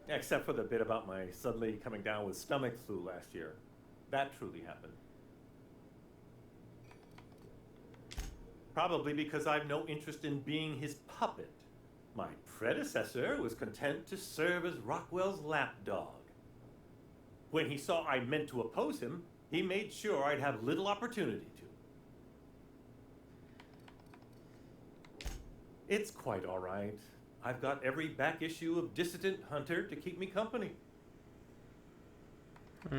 Except for the bit about my suddenly coming down with stomach flu last year. That truly happened. Probably because I've no interest in being his puppet. My predecessor was content to serve as Rockwell's lapdog. When he saw I meant to oppose him, he made sure I'd have little opportunity to. It's quite all right. I've got every back issue of Dissident Hunter to keep me company.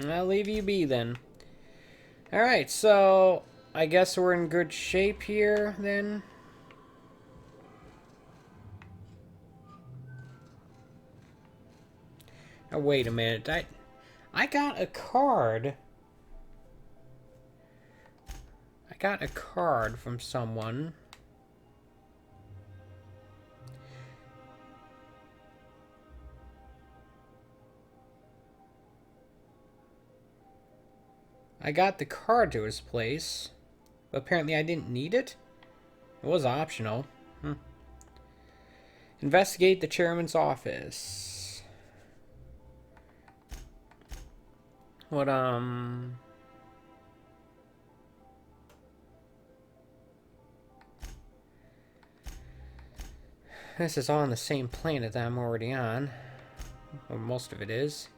I'll leave you be then. Alright, so I guess we're in good shape here then. Oh, wait a minute. I got a card. I got a card from someone. I got the card to his place, but apparently I didn't need it. It was optional. Investigate the chairman's office. What, this is all on the same planet that I'm already on. Or most of it is.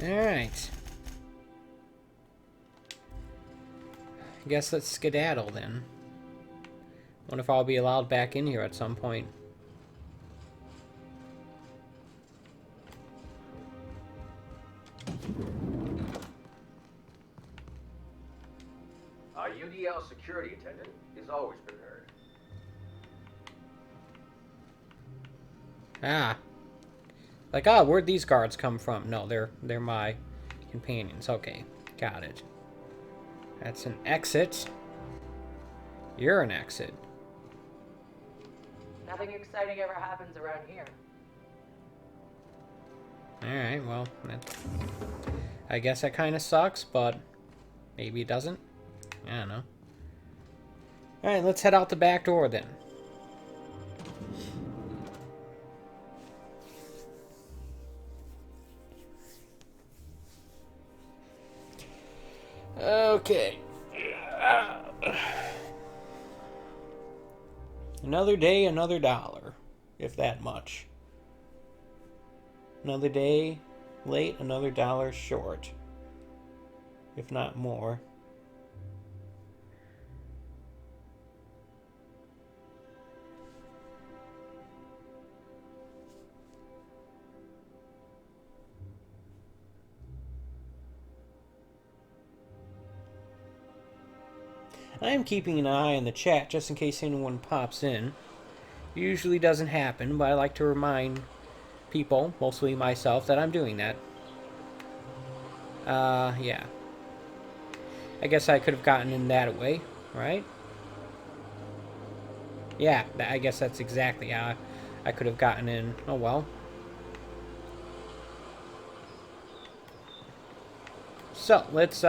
Alright. I guess let's skedaddle then. Wonder if I'll be allowed back in here at some point. Our UDL security attendant is always prepared. Ah. Like, oh, where'd these guards come from? No, they're my companions. Okay, got it. That's an exit. You're an exit. Nothing exciting ever happens around here. Alright, well, I guess that kind of sucks, but maybe it doesn't. I don't know. Alright, let's head out the back door then. Okay. Another day, another dollar. If that much. Another day late, another dollar short. If not more. I am keeping an eye on the chat just in case anyone pops in. It usually doesn't happen, but I like to remind people, mostly myself, that I'm doing that. Yeah. I guess I could have gotten in that way, right? Yeah, I guess that's exactly how I could have gotten in. Oh well. So, let's,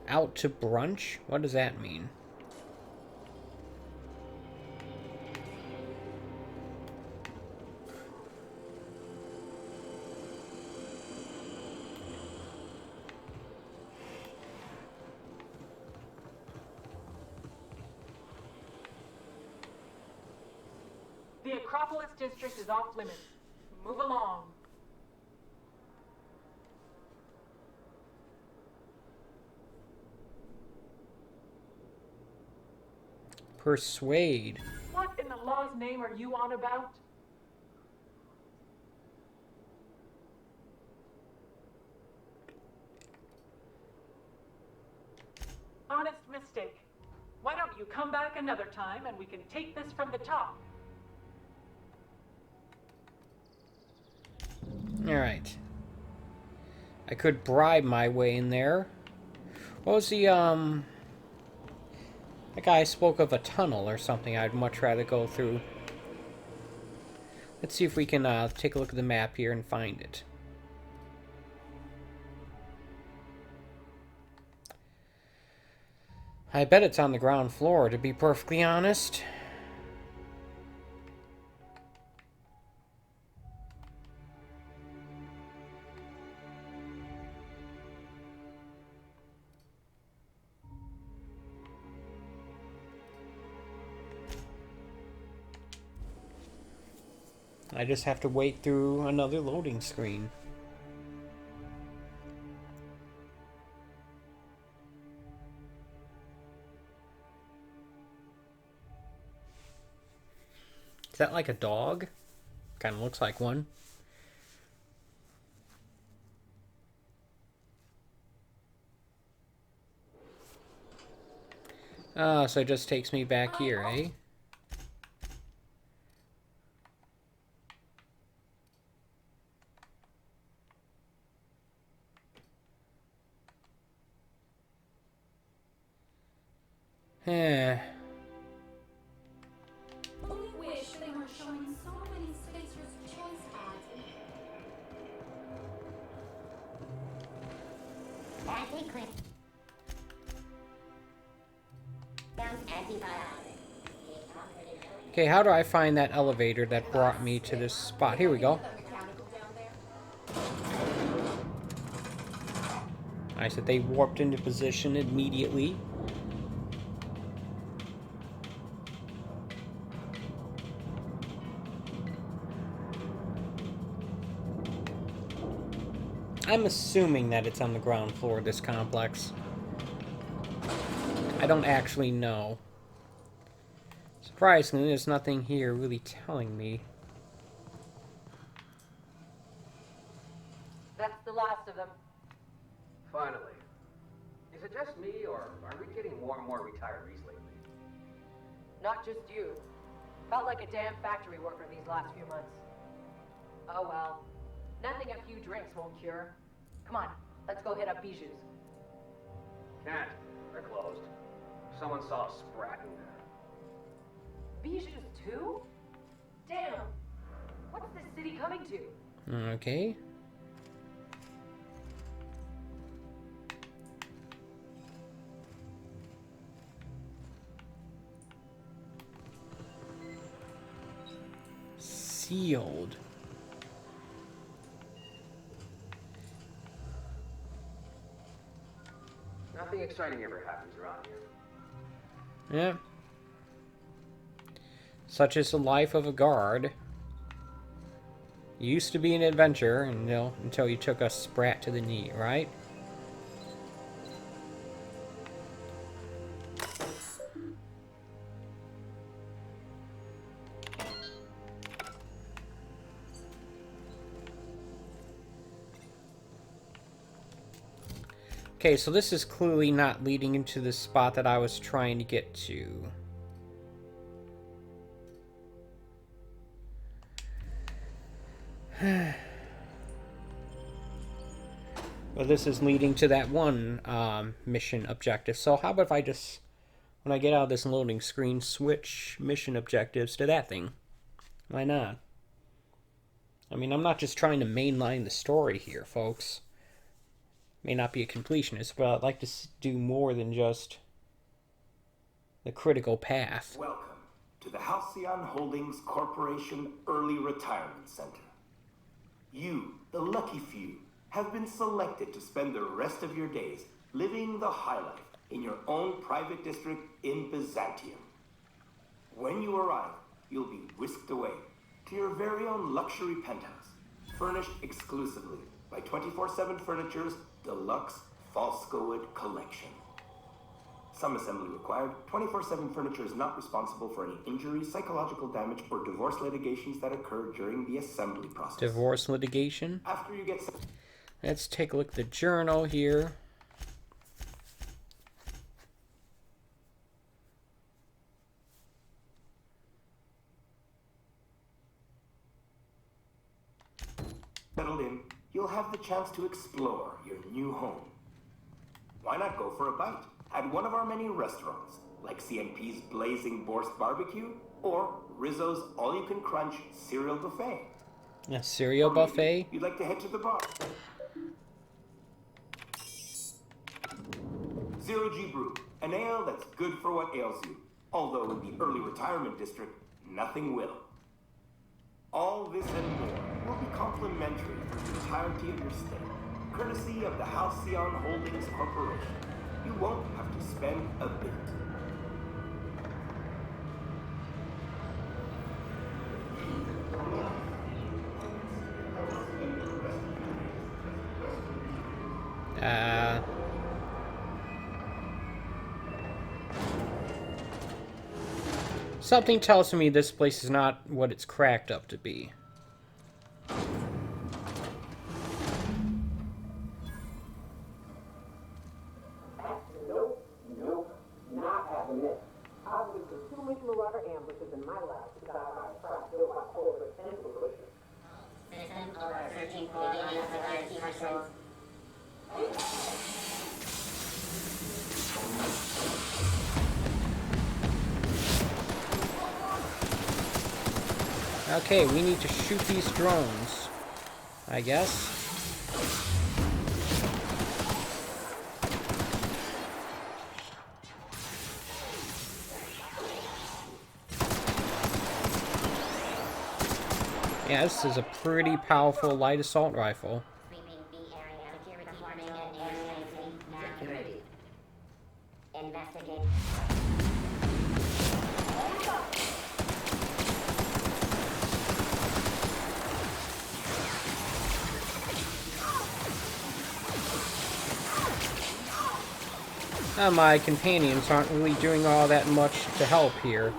out to brunch? What does that mean? The Acropolis district is off limits. Move along. Persuade. What in the law's name are you on about? Honest mistake. Why don't you come back another time and we can take this from the top? Alright. I could bribe my way in there. What was the, that guy spoke of a tunnel or something I'd much rather go through. Let's see if we can take a look at the map here and find it. I bet it's on the ground floor, to be perfectly honest. I just have to wait through another loading screen. Is that like a dog? Kind of looks like one. So it just takes me back here, eh? Eh. Only wish they weren't showing so many Spacer's Choice ads. That's quick. Sounds antibiotic. Okay, how do I find that elevator that brought me to this spot? Here we go. Nice that they warped into position immediately. I'm assuming that it's on the ground floor of this complex. I don't actually know. Surprisingly, there's nothing here really telling me. That's the last of them. Finally. Is it just me, or are we getting more and more retirees lately? Not just you. Felt like a damn factory worker these last few months. Oh well. Nothing a few drinks won't cure. Come on, let's go hit up Bijou's. Can't. They're closed. Someone saw a sprat in there. Bijou's too? Damn. What's this city coming to? Okay. Sealed. Nothing exciting ever happens around here. Yeah. Such is the life of a guard. Used to be an adventure, and, you know, until you took a sprat to the knee, right? Okay, so this is clearly not leading into the spot that I was trying to get to. Well, this is leading to that one mission objective. So how about if I just, when I get out of this loading screen, switch mission objectives to that thing? Why not? I mean, I'm not just trying to mainline the story here, folks. May not be a completionist, but I'd like to do more than just the critical path. Welcome to the Halcyon Holdings Corporation Early Retirement Center. You, the lucky few, have been selected to spend the rest of your days living the high life in your own private district in Byzantium. When you arrive, you'll be whisked away to your very own luxury penthouse, furnished exclusively by 24/7 Furniture's Deluxe Falscowood Collection. Some assembly required. 24/7 Furniture is not responsible for any injury, psychological damage, or divorce litigations that occur during the assembly process. Divorce litigation? After you get... Let's take a look at the journal here. Settled in, you'll have the chance to explore your new home. Why not go for a bite at one of our many restaurants, like CNP's Blazing Borscht Barbecue or Rizzo's All-You-Can-Crunch Cereal Buffet? A cereal buffet? You'd like to head to the bar. Zero G Brew, an ale that's good for what ails you. Although in the early retirement district, nothing will. All this and more will be complimentary for the entirety of your stay, courtesy of the Halcyon Holdings Corporation. You won't have to spend a bit. Something tells me this place is not what it's cracked up to be. Nope, not having it. I've been consuming marauder ambushes in my lab because I tried to build my corporate pencil cushion. System over 13.8 security questions. Okay, we need to shoot these drones, I guess. Yeah, this is a pretty powerful light assault rifle. Sweeping B area, security forming an area. investigate. My companions aren't really doing all that much to help here.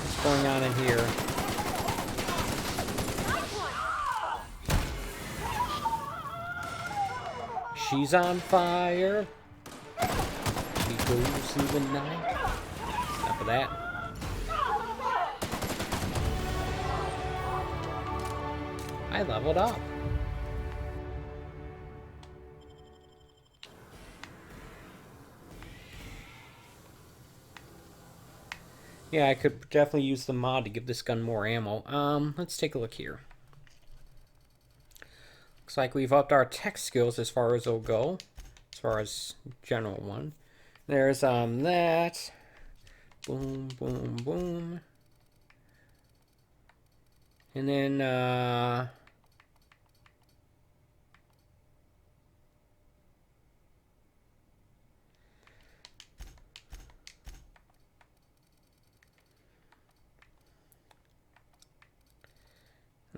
What's going on in here? She's on fire. She goes in the night. Enough of that. I leveled up. Yeah, I could definitely use the mod to give this gun more ammo. Let's take a look here. Looks like we've upped our tech skills as far as it'll go. As far as general one. There's, that. Boom, boom, boom. And then, and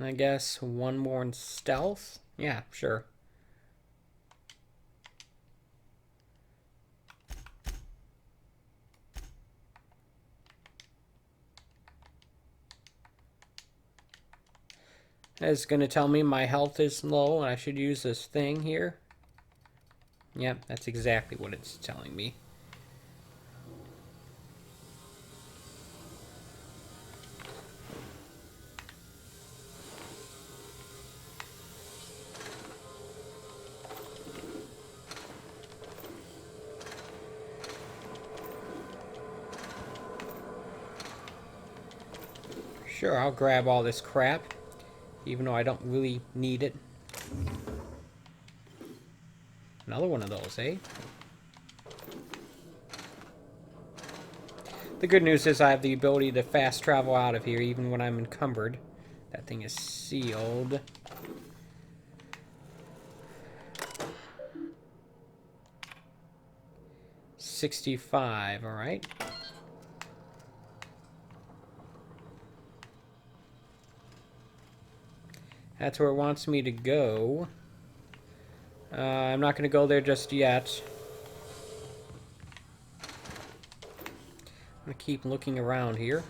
I guess one more in stealth? Yeah, sure. It's going to tell me my health is low and I should use this thing here. Yep, that's exactly what it's telling me. Sure, I'll grab all this crap, even though I don't really need it. Another one of those, eh? The good news is I have the ability to fast travel out of here, even when I'm encumbered. That thing is sealed. $65, alright. That's where it wants me to go. I'm not going to go there just yet. I'm going to keep looking around here.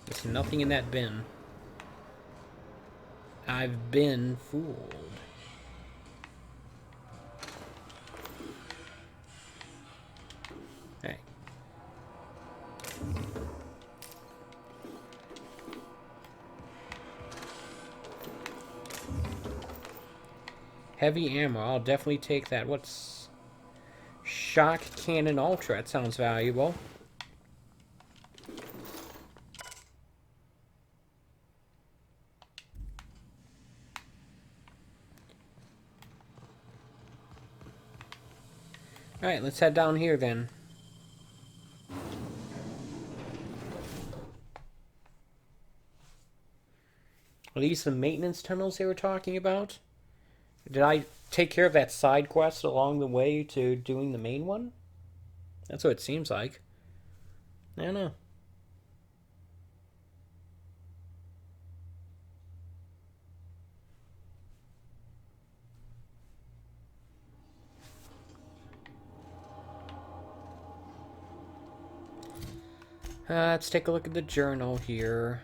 There's nothing in that bin. I've been fooled. Hey. Heavy ammo. I'll definitely take that. What's... Shock Cannon Ultra. That sounds valuable. Alright, let's head down here then. Are these the maintenance tunnels they were talking about? Did I take care of that side quest along the way to doing the main one? That's what it seems like. I don't know. Let's take a look at the journal here.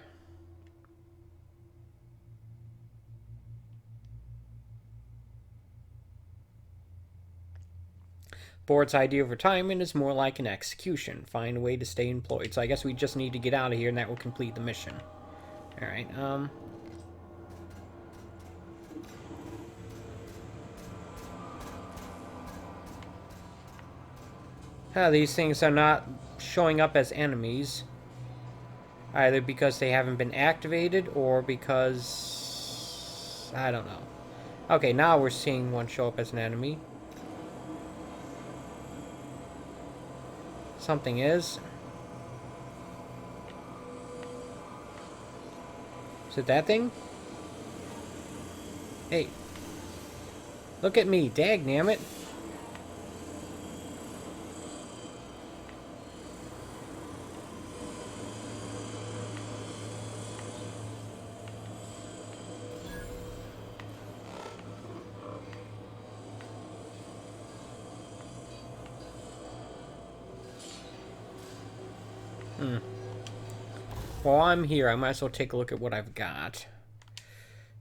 Board's idea of retirement is more like an execution. Find a way to stay employed. So I guess we just need to get out of here and that will complete the mission. Alright, These things are not showing up as enemies. Either because they haven't been activated or because... I don't know. Okay, now we're seeing one show up as an enemy. Something is. Is it that thing? Hey. Look at me, dagnammit. While I'm here, I might as well take a look at what I've got.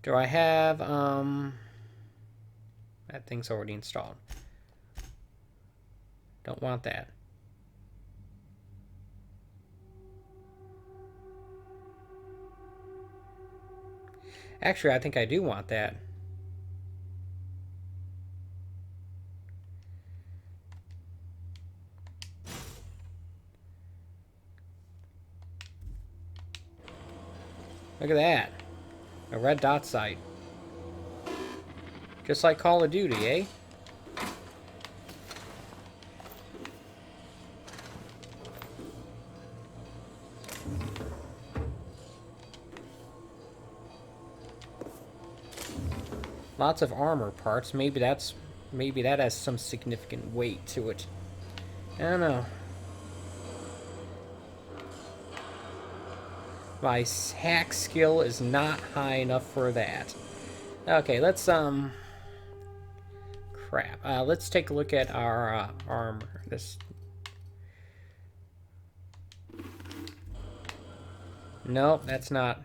Do I have, that thing's already installed. Don't want that. Actually, I think I do want that. Look at that. A red dot sight. Just like Call of Duty, eh? Lots of armor parts. Maybe that has some significant weight to it. I don't know. My hack skill is not high enough for that. Okay, let's crap. Let's take a look at our armor. Nope, that's not.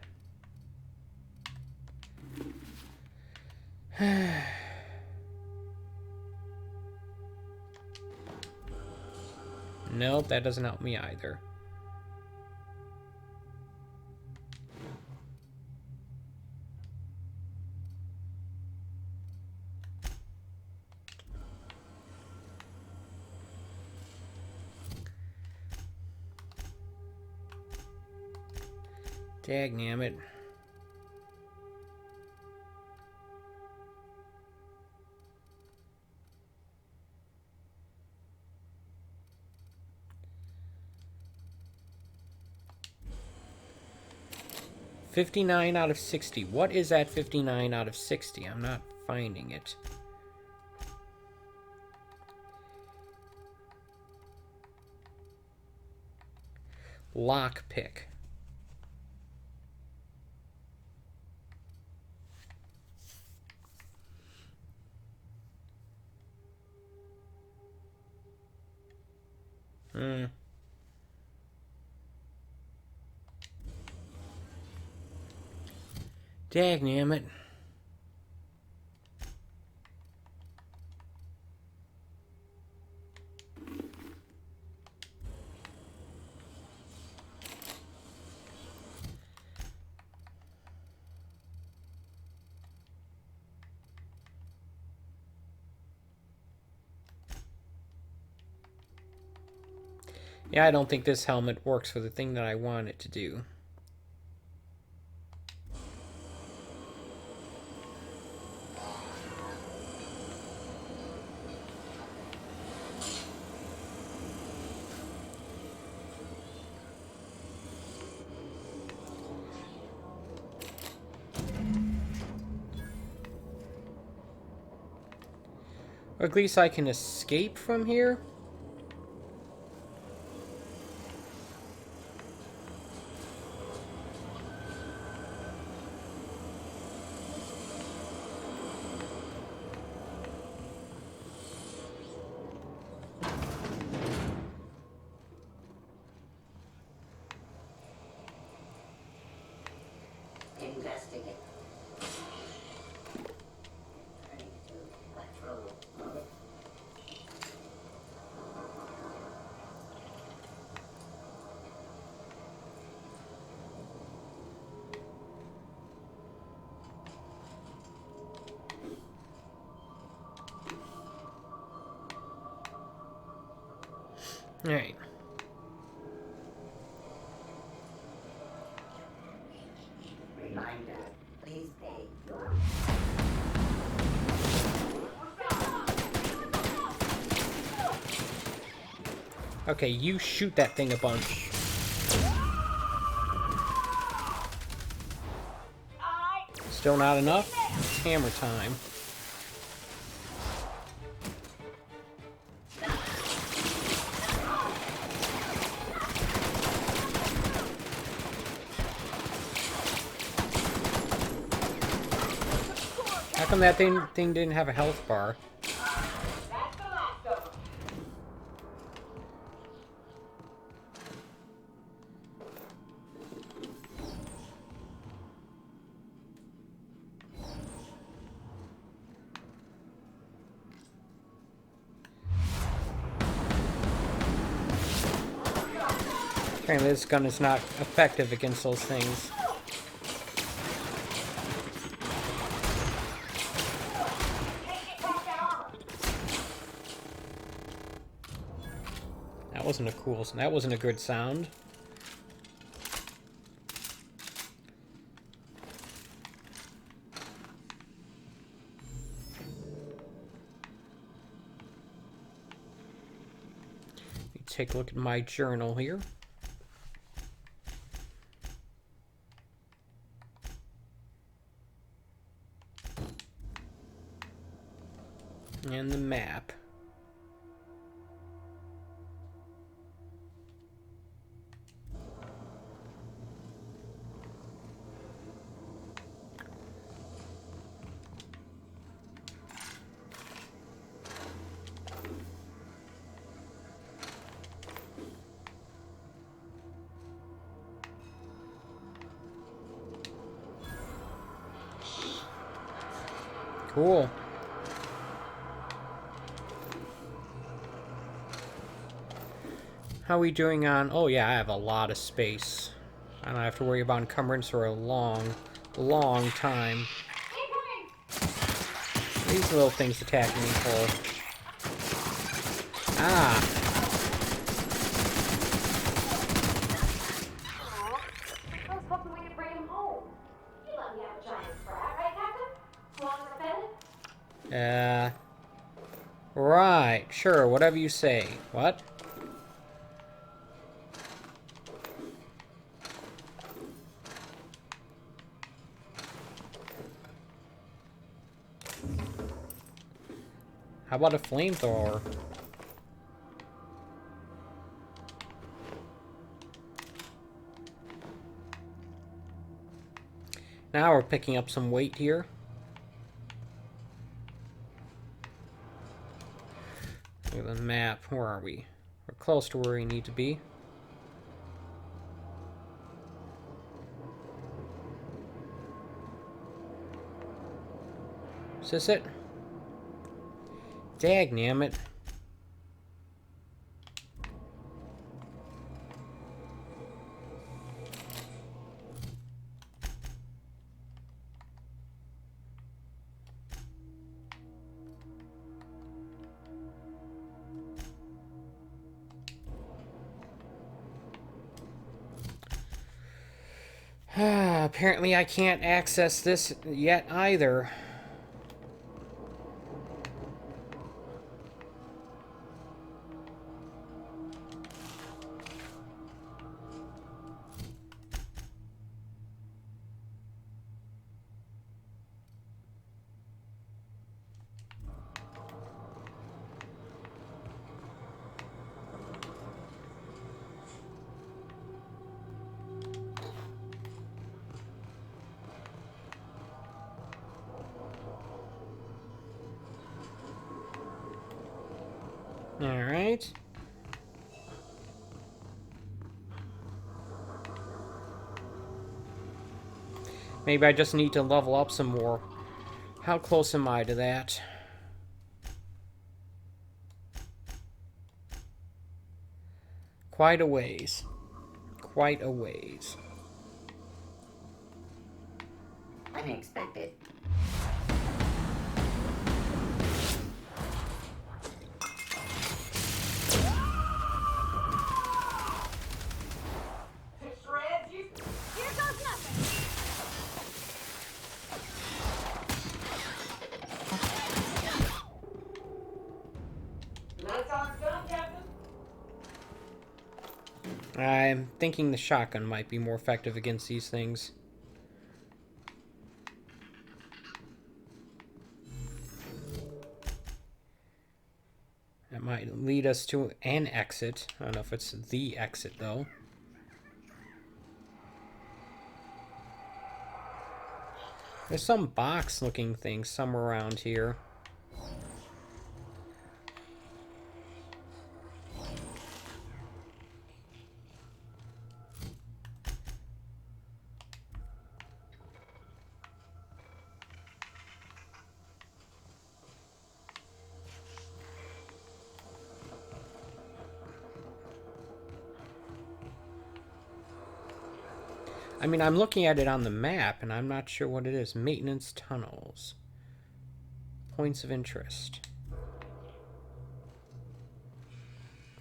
Nope, that doesn't help me either. Dagnammit. $59 out of 60. What is that 59 out of 60? I'm not finding it. Lockpick. Dagnammit. Yeah, I don't think this helmet works for the thing that I want it to do. Or at least I can escape from here. Investigate. Alright. Reminder, please pay your... Okay, you shoot that thing a bunch. Still not enough? Hammer time. How come that thing didn't have a health bar? Apparently this gun is not effective against those things. That wasn't a good sound. Let me take a look at my journal here. And the map. Cool. How are we doing on... Oh yeah, I have a lot of space. I don't have to worry about encumbrance for a long time. These little things attacking me for... Ah! I was hoping we could bring him home. You let me have a giant sprat, right, Captain? As long as I fed it? Right. Sure, whatever you say. What? How about a flamethrower? Now we're picking up some weight here. Look at the map. Where are we? We're close to where we need to be. Is this it? Dagnammit. Apparently I can't access this yet either. Alright. Maybe I just need to level up some more. How close am I to that? Quite a ways. Quite a ways. Unexpected. I'm thinking the shotgun might be more effective against these things. That might lead us to an exit. I don't know if it's the exit, though. There's some box-looking thing somewhere around here. I mean, I'm looking at it on the map, and I'm not sure what it is. Maintenance tunnels. Points of interest.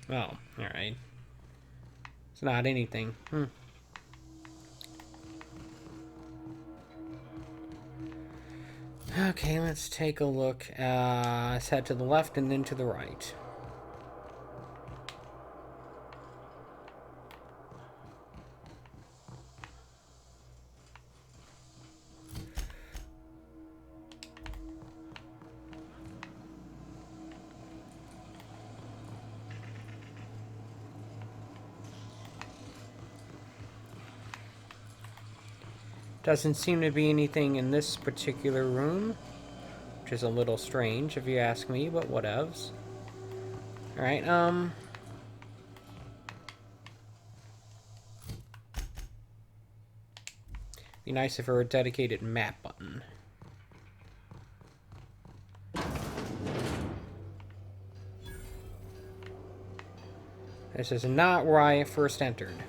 Oh, alright. It's not anything. Okay, let's take a look. Let's head to the left and then to the right. Doesn't seem to be anything in this particular room, which is a little strange if you ask me, but whatevs. Alright, be nice if there were a dedicated map button. This is not where I first entered,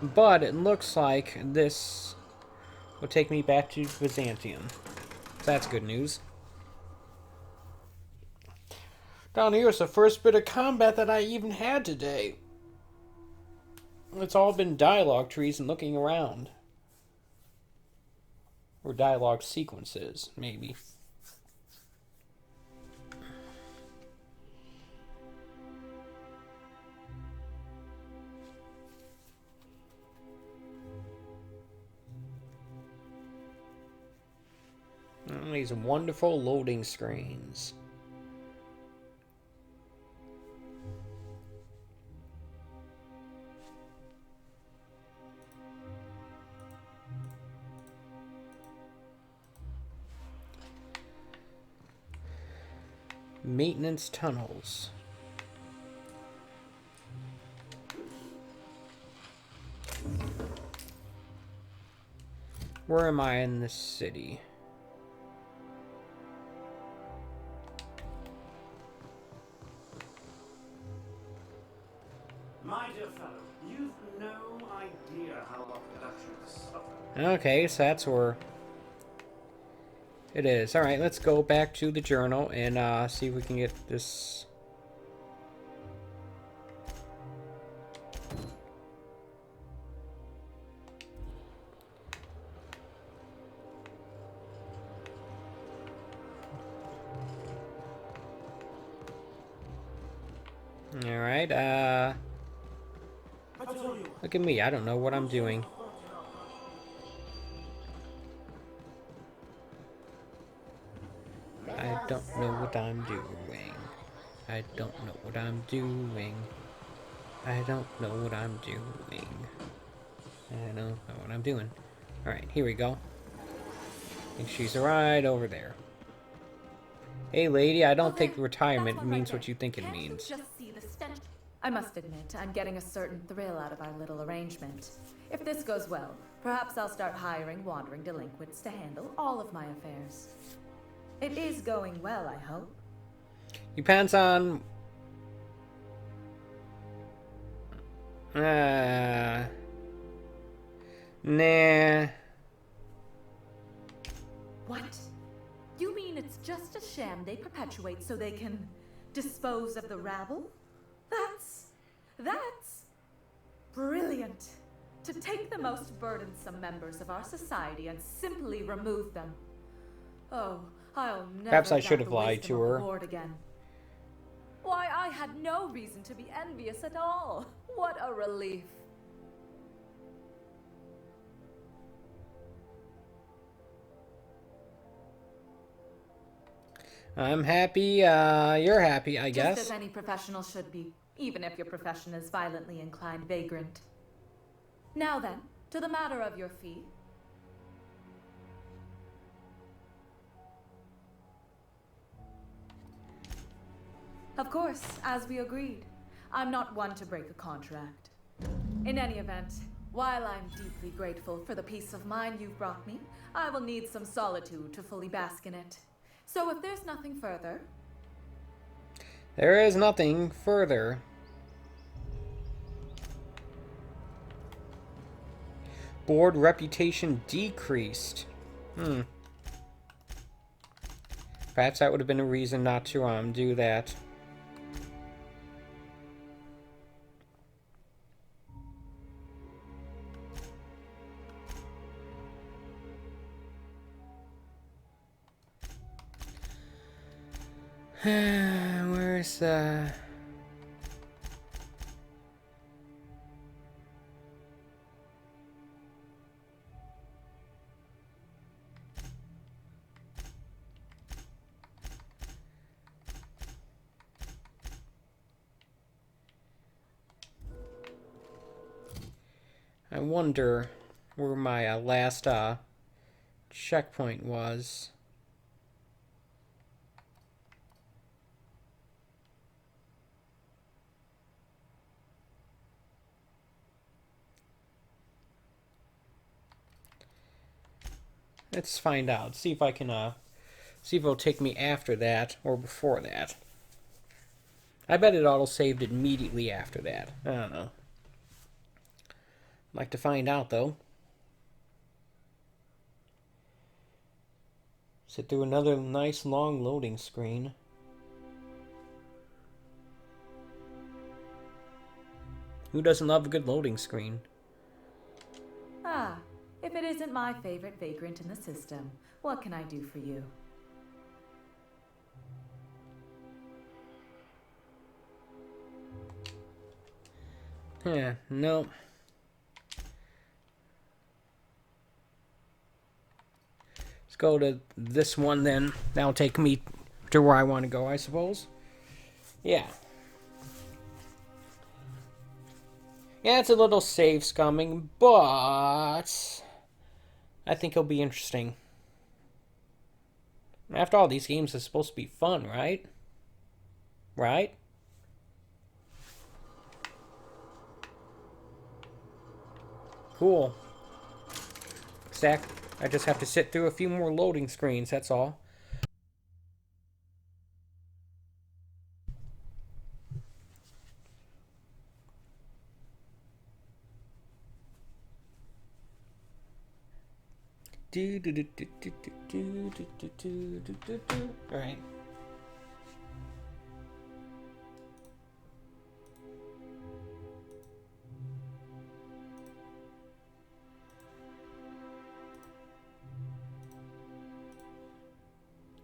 but it looks like this will take me back to Byzantium. So that's good news. Down here is the first bit of combat that I even had today. It's all been dialogue trees and looking around. Or dialogue sequences, maybe. These wonderful loading screens. Maintenance tunnels. Where am I in this city? My dear fellow, you've no idea how our production has suffered. Okay, so that's where it is. Alright, let's go back to the journal and see if we can get this. Alright, look at me, I don't know what I'm doing. I don't know what I'm doing. I don't know what I'm doing. I don't know what I'm doing. I don't know what I'm doing. Alright, here we go. I think she's right over there. Hey lady, I don't think retirement means what you think it means. Just see the stench. I must admit, I'm getting a certain thrill out of our little arrangement. If this goes well, perhaps I'll start hiring wandering delinquents to handle all of my affairs. It is going well, I hope. Depends on... Nah. What? You mean it's just a sham they perpetuate so they can dispose of the rabble? That's brilliant. To take the most burdensome members of our society and simply remove them. Oh, I'll never Perhaps I doubt should have the lied wisdom to of her. the Lord again. Why, I had no reason to be envious at all. What a relief. I'm happy, you're happy, I guess. Just as any professional should be, even if your profession is violently inclined vagrant. Now then, to the matter of your fee. Of course, as we agreed. I'm not one to break a contract. In any event, while I'm deeply grateful for the peace of mind you've brought me, I will need some solitude to fully bask in it. So if there's nothing further... There is nothing further. Board reputation decreased. Perhaps that would have been a reason not to do that. Where's the... I wonder where my last checkpoint was. Let's find out. See if I can, see if it'll take me after that or before that. I bet it auto-saved immediately after that. I don't know. I'd like to find out, though. Sit through another nice long loading screen. Who doesn't love a good loading screen? Ah, if it isn't my favorite vagrant in the system, what can I do for you? Yeah, no. Let's go to this one then. That'll take me to where I want to go, I suppose. Yeah. Yeah, it's a little save scumming, but I think it'll be interesting. After all, these games are supposed to be fun, right? Right? Cool. Zach, I just have to sit through a few more loading screens, that's all. Alright.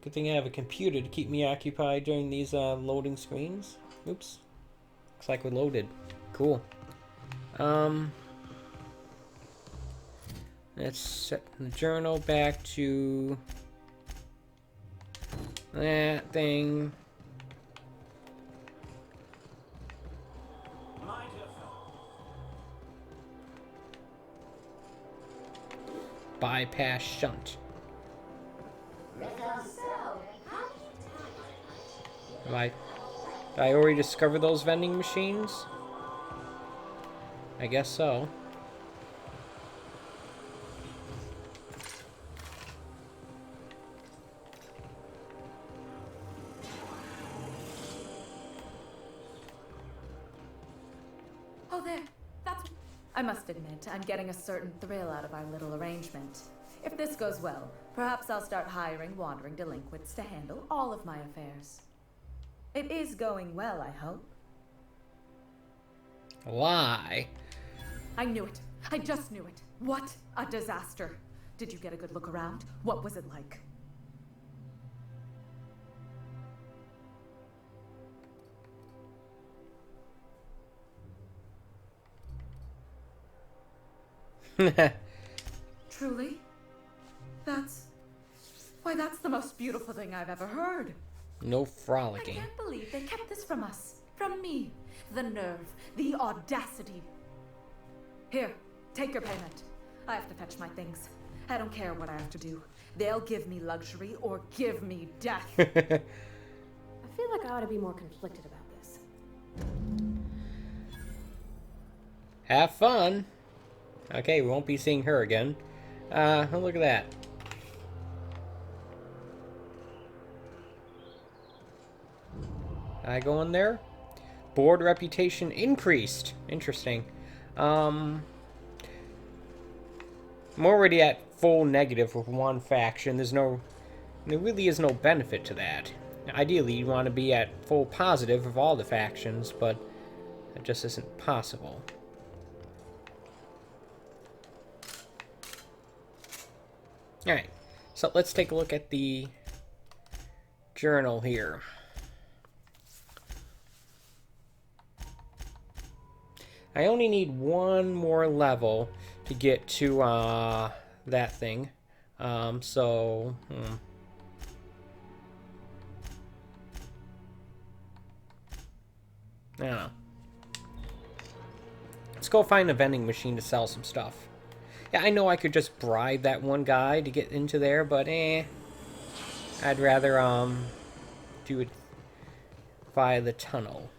Good thing I have a computer to keep me occupied during these loading screens. Oops. Looks like we're loaded. Cool. Let's set the journal back to that thing. Bypass shunt. Did I already discover those vending machines? I guess so. Oh, there. That's... I must admit, I'm getting a certain thrill out of our little arrangement. If this goes well, perhaps I'll start hiring wandering delinquents to handle all of my affairs. It is going well, I hope. Lie. I knew it. I just knew it. What a disaster. Did you get a good look around? What was it like? Truly? Why, that's the most beautiful thing I've ever heard. No I frolicking. can't believe they kept this from us. From me. The nerve. The audacity. Here, take your payment. I have to fetch my things. I don't care what I have to do. They'll give me luxury or give me death. I feel like I ought to be more conflicted about this. Have fun. Okay, we won't be seeing her again. Look at that. I go in there. Board reputation increased. Interesting. I'm already at full negative with one faction. There really is no benefit to that. Ideally, you want to be at full positive with all the factions, but that just isn't possible. Alright, so let's take a look at the journal here. I only need one more level to get to that thing. I don't know. Let's go find a vending machine to sell some stuff. Yeah, I know I could just bribe that one guy to get into there, but I'd rather do it via the tunnel.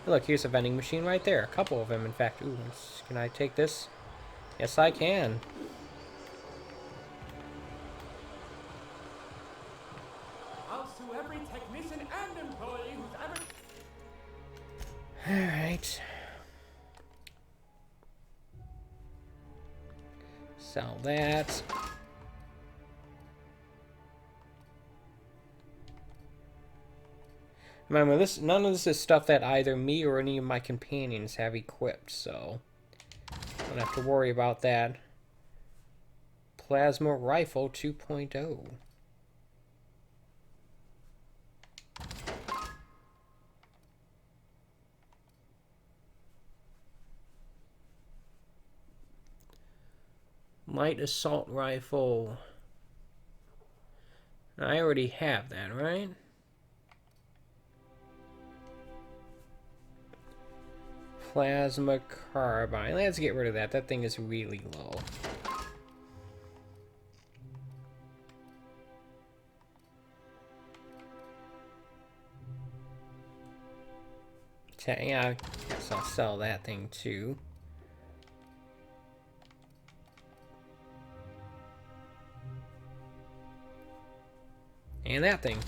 Look, here's a vending machine right there. A couple of them, in fact. Ooh, can I take this? Yes, I can. I'll sue every technician and employee who's ever... Alright. Sell that. Remember, none of this is stuff that either me or any of my companions have equipped, so don't have to worry about that. Plasma Rifle 2.0. Light Assault Rifle. I already have that, right? Plasma Carbine. Let's get rid of that. That thing is really low. Yeah, I guess I'll sell that thing too. And that thing.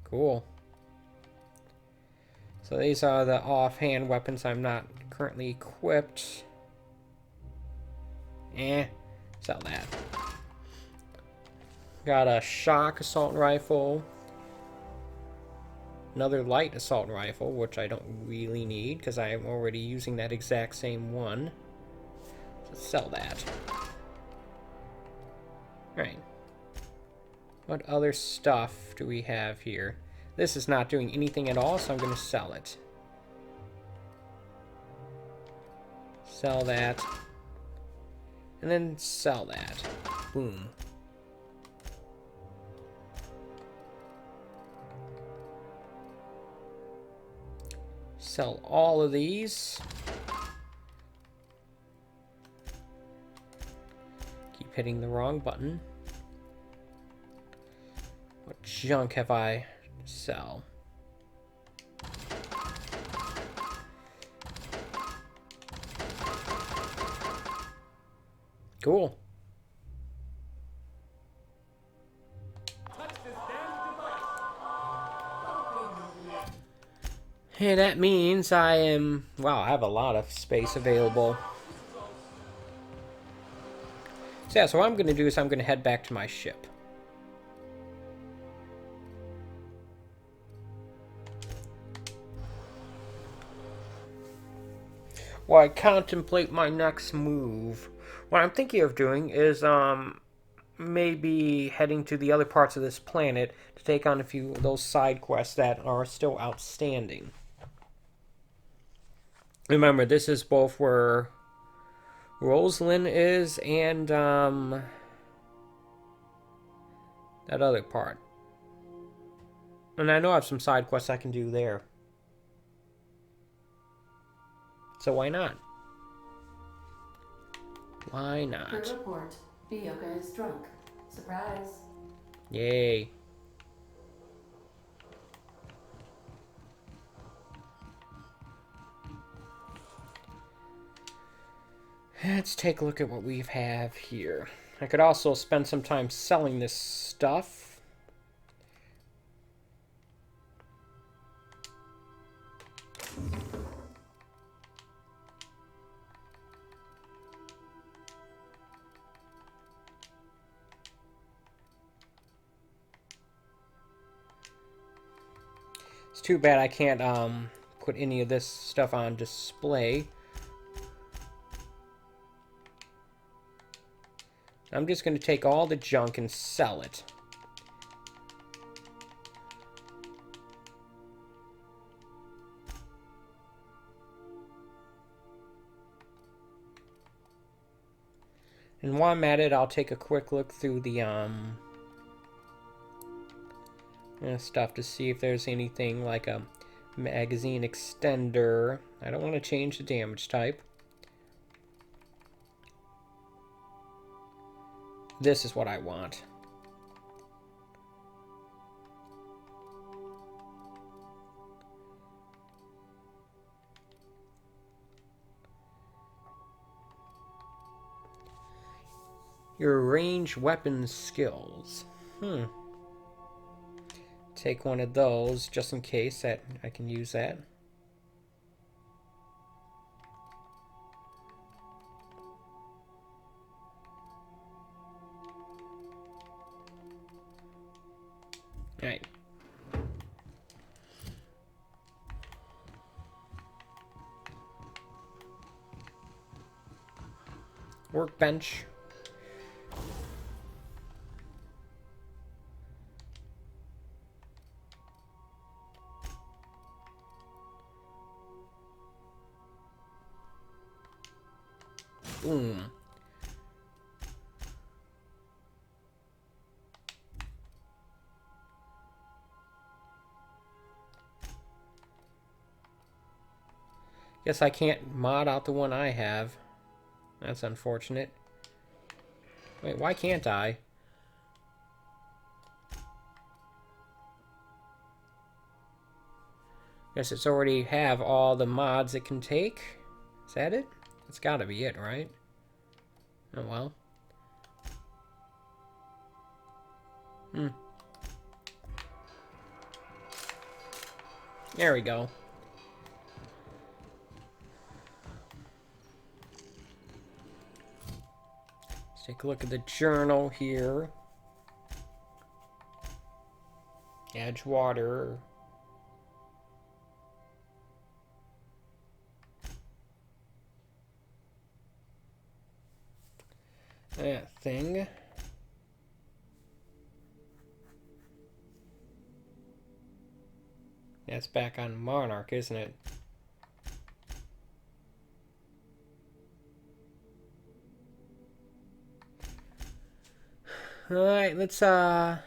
Cool. So these are the offhand weapons I'm not currently equipped. Sell that. Got a shock assault rifle. Another light assault rifle, which I don't really need because I am already using that exact same one. So sell that. Right. What other stuff do we have here? This is not doing anything at all, so I'm going to sell it. Sell that. And then sell that. Boom. Sell all of these. Keep hitting the wrong button. What junk have I to sell? Cool. Hey, that means I am... Wow, I have a lot of space available. So yeah, so what I'm going to do is I'm going to head back to my ship. While I contemplate my next move, what I'm thinking of doing is maybe heading to the other parts of this planet to take on a few of those side quests that are still outstanding. Remember, this is both where Rosalind is and that other part. And I know I have some side quests I can do there. So why not? Why not? Per report, Bioka is drunk. Surprise. Yay. Let's take a look at what we have here. I could also spend some time selling this stuff. It's too bad I can't put any of this stuff on display. I'm just going to take all the junk and sell it. And while I'm at it, I'll take a quick look through the stuff to see if there's anything like a magazine extender. I don't want to change the damage type. This is what I want. Your range weapon skills. Take one of those just in case that I can use that. Alright. Workbench. Boom. Guess I can't mod out the one I have. That's unfortunate. Wait, why can't I? Guess it's already have all the mods it can take. Is that it? That's gotta be it, right? Oh well. There we go. Let's take a look at the journal here. Edgewater. That thing. That's back on Monarch, isn't it? Alright, let's go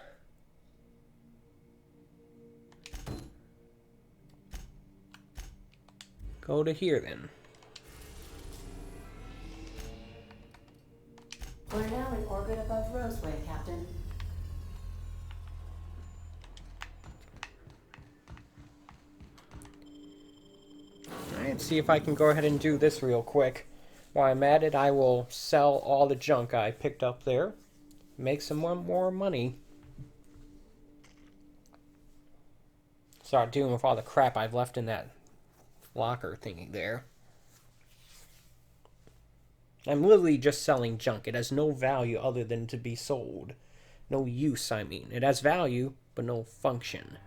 to here then. We're now in orbit above Roseway, Captain. Alright, see if I can go ahead and do this real quick. While I'm at it, I will sell all the junk I picked up there. Make some more money. Start dealing with all the crap I've left in that locker thingy there. I'm literally just selling junk. It has no value other than to be sold. No use, I mean. It has value, but no function.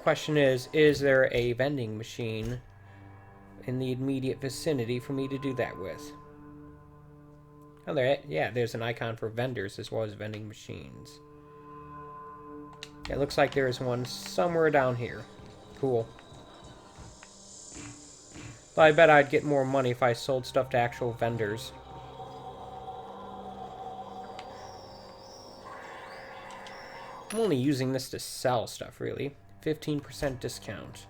Question is there a vending machine in the immediate vicinity for me to do that with? Oh, there's an icon for vendors as well as vending machines. It looks like there is one somewhere down here. Cool. Though I bet I'd get more money if I sold stuff to actual vendors. I'm only using this to sell stuff, really. 15% discount.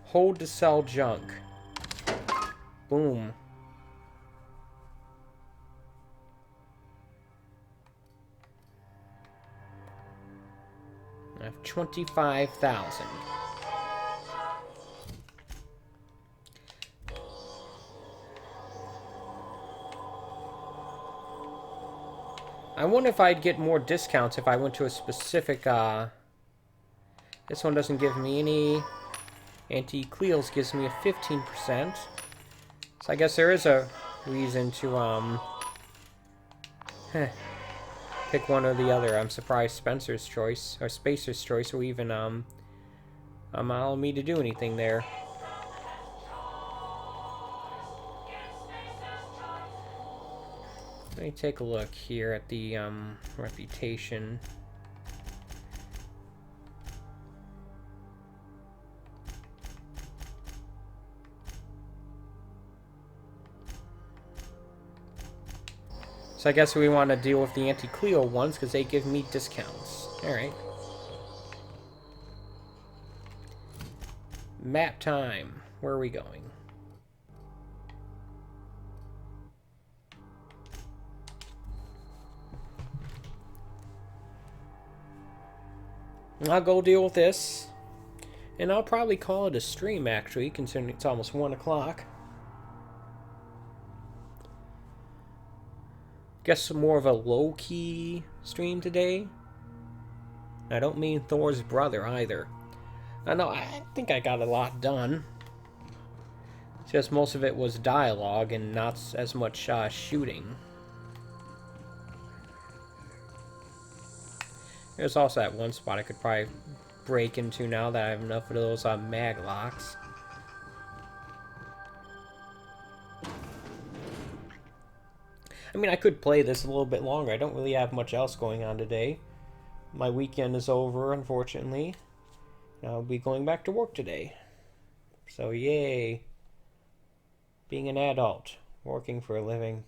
Hold to sell junk. Boom. I have 25,000. I wonder if I'd get more discounts if I went to a specific, this one doesn't give me any. Anti-Cleals gives me a 15%. So I guess there is a reason to, pick one or the other. I'm surprised Spencer's Choice, or Spacer's Choice, will even, allow me to do anything there. Let me take a look here at the, reputation. So I guess we want to deal with the anti-Cleo ones because they give me discounts. Alright. Map time. Where are we going? I'll go deal with this. And I'll probably call it a stream, actually, considering it's almost 1 o'clock. Guess more of a low-key stream today. I don't mean Thor's brother, either. I know, I think I got a lot done. It's just most of it was dialogue and not as much shooting. There's also that one spot I could probably break into now that I have enough of those mag locks. I mean, I could play this a little bit longer. I don't really have much else going on today. My weekend is over, unfortunately. I'll be going back to work today. So, yay. Being an adult. Working for a living.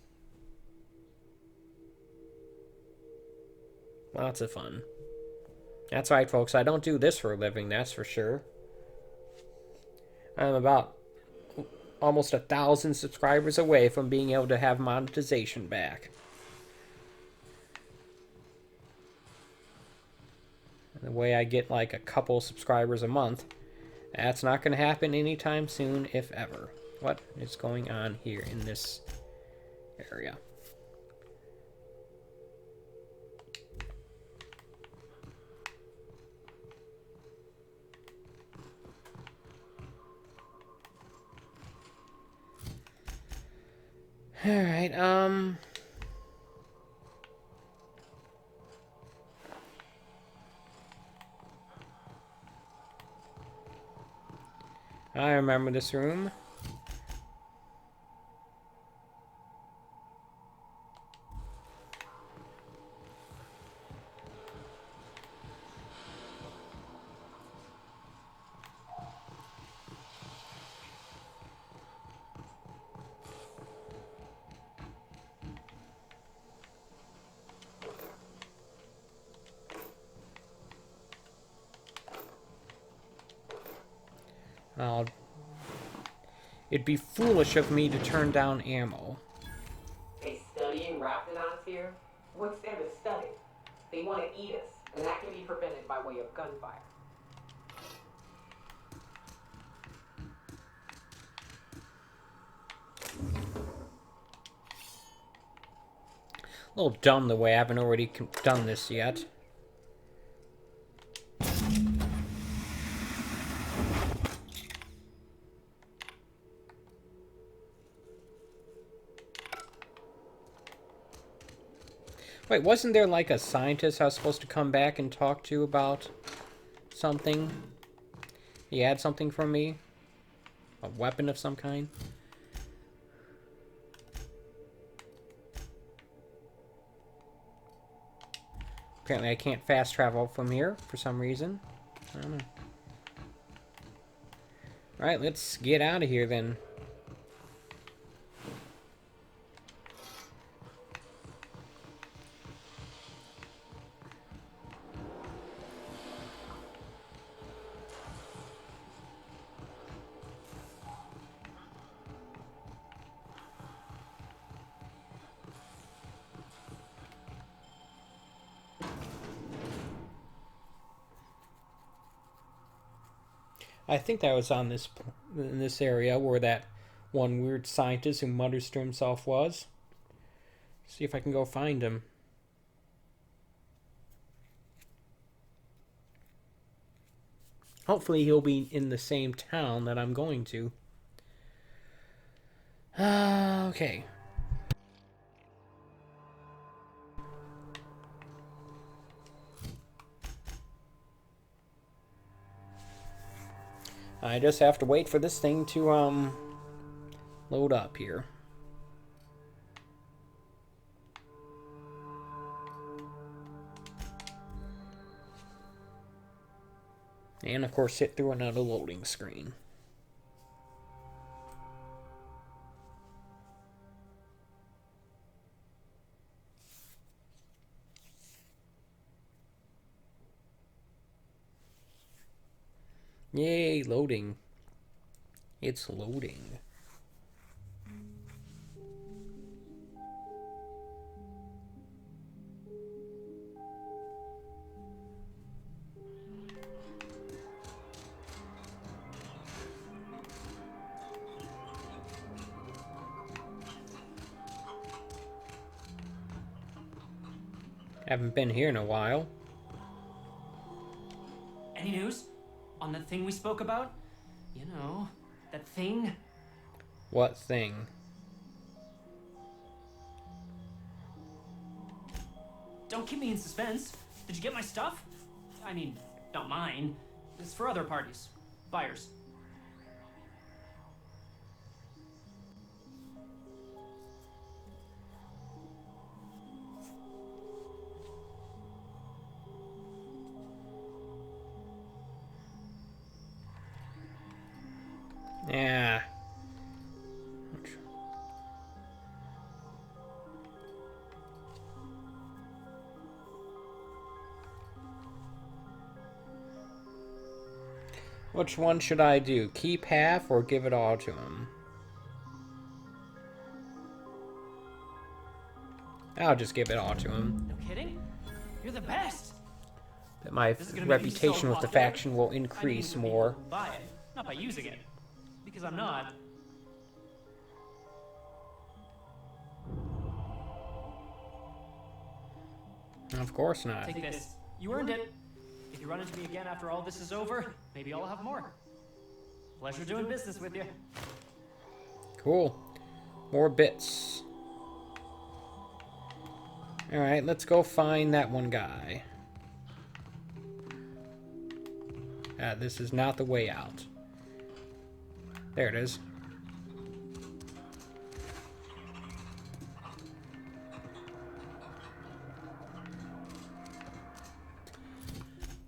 Lots of fun. That's right, folks. I don't do this for a living, that's for sure. I'm about almost 1,000 subscribers away from being able to have monetization back. The way I get like a couple subscribers a month, that's not going to happen anytime soon, if ever. What is going on here in this area? Alright, I remember this room. It'd be foolish of me to turn down ammo. They studying Raptidons here? What's there to study? They want to eat us, and that can be prevented by way of gunfire. A little dumb the way I haven't already done this yet. Wait, wasn't there like a scientist I was supposed to come back and talk to about something? He had something for me? A weapon of some kind? Apparently I can't fast travel from here for some reason. I don't know. Alright, let's get out of here then. I think that was on in this area where that one weird scientist who mutters to himself was. See if I can go find him. Hopefully he'll be in the same town that I'm going to. Okay. I just have to wait for this thing to load up here. And of course sit through another loading screen. Yay, loading. It's loading. Haven't been here in a while. Any news on that thing we spoke about? You know, that thing? What thing? Don't keep me in suspense. Did you get my stuff? I mean, not mine. It's for other parties. Buyers. Yeah. Which one should I do? Keep half or give it all to him? I'll just give it all to him. No kidding? You're the best. But my reputation with the faction will increase more. Buy it, not by using it. Because I'm not. Of course not. Take this. You earned it. If you run into me again after all this is over, maybe I'll have more. Pleasure doing business with you. Cool. More bits. Alright, let's go find that one guy. This is not the way out. There it is.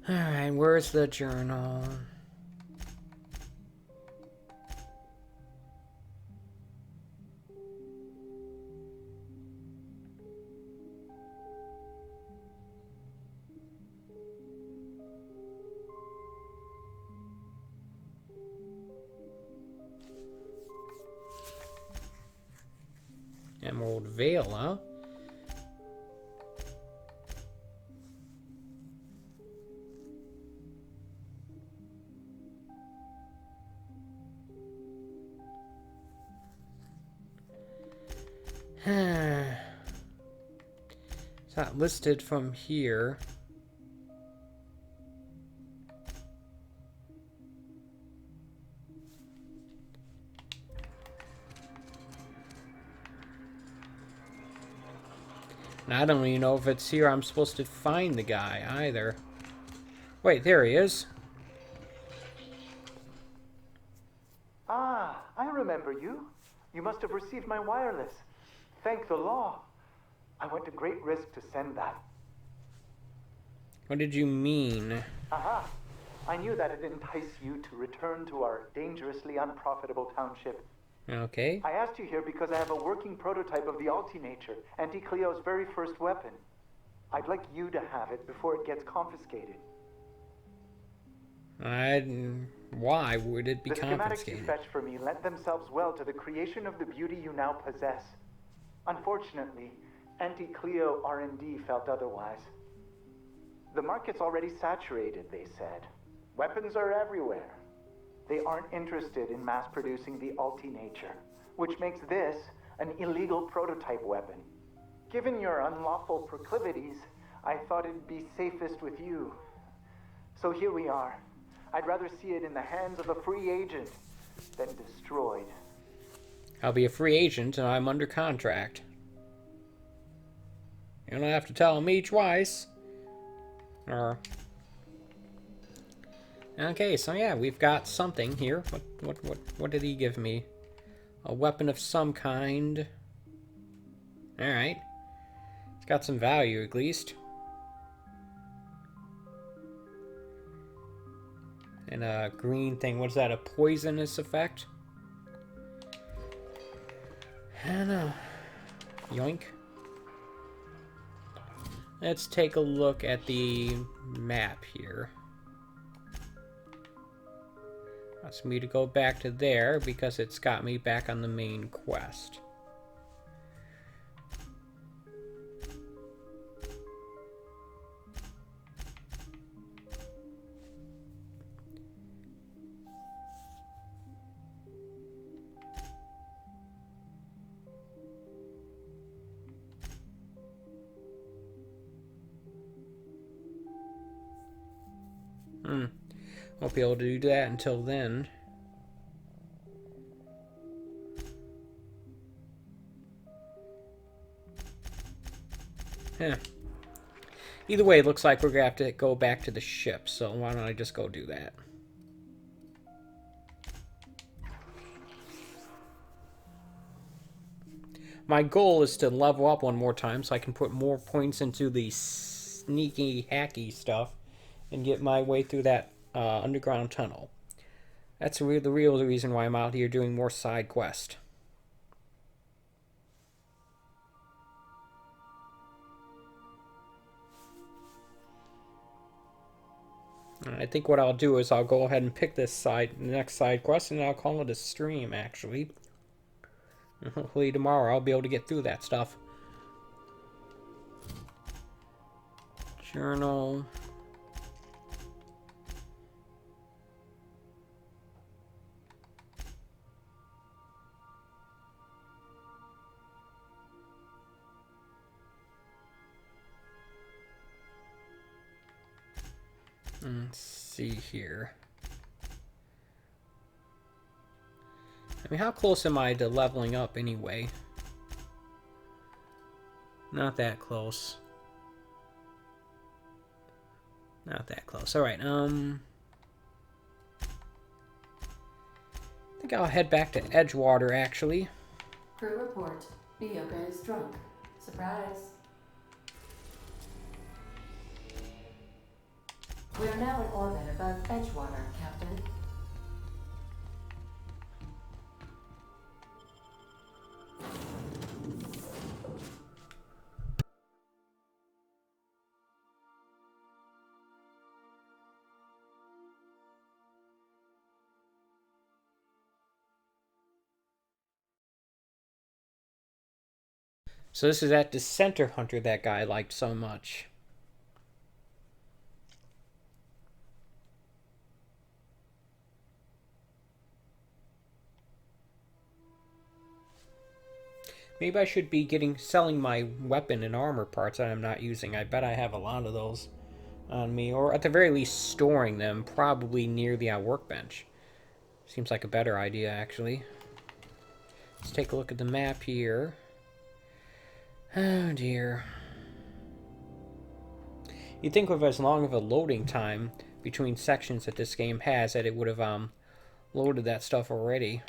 Alright, where's the journal? Emerald Veil, huh? It's not listed from here. And I don't even know if it's here I'm supposed to find the guy either. Wait, there he is. Ah, I remember you. You must have received my wireless. Thank the law. I went to great risk to send that. What did you mean? Aha! I knew that'd entice you to return to our dangerously unprofitable township. Okay. I asked you here because I have a working prototype of the Altinature, Auntie Cleo's very first weapon. I'd like you to have it before it gets confiscated. Why would it be The schematics you confiscated? fetched for me lent themselves well to the creation of the beauty you now possess. Unfortunately, Auntie Cleo R&D felt otherwise. The market's already saturated, they said. Weapons are everywhere. They aren't interested in mass-producing the Altinature, which makes this an illegal prototype weapon. Given your unlawful proclivities, I thought it'd be safest with you. So here we are. I'd rather see it in the hands of a free agent than destroyed. I'll be a free agent and I'm under contract. You don't have to tell me twice. Okay, so yeah, we've got something here. What did he give me? A weapon of some kind. Alright. It's got some value, at least. And a green thing. What's that? A poisonous effect? I don't know. Yoink. Let's take a look at the map here. Wants me to go back to there because it's got me back on the main quest. Won't be able to do that until then. Huh. Either way, it looks like we're going to have to go back to the ship, so why don't I just go do that? My goal is to level up one more time so I can put more points into the sneaky, hacky stuff and get my way through that underground tunnel. That's the real reason why I'm out here doing more side quests. I think what I'll do is I'll go ahead and pick this next side quest, and I'll call it a stream, actually. And hopefully tomorrow I'll be able to get through that stuff. Journal. Let's see here. I mean, how close am I to leveling up anyway? Not that close. Not that close. Alright, I think I'll head back to Edgewater, actually. Crew report. Bioka is drunk. Surprise. We are now in orbit above Edgewater, Captain. So this is that Dissenter Hunter that guy liked so much. Maybe I should be selling my weapon and armor parts that I'm not using. I bet I have a lot of those on me. Or at the very least storing them, probably near the workbench. Seems like a better idea, actually. Let's take a look at the map here. Oh dear. You'd think with as long of a loading time between sections that this game has that it would have loaded that stuff already.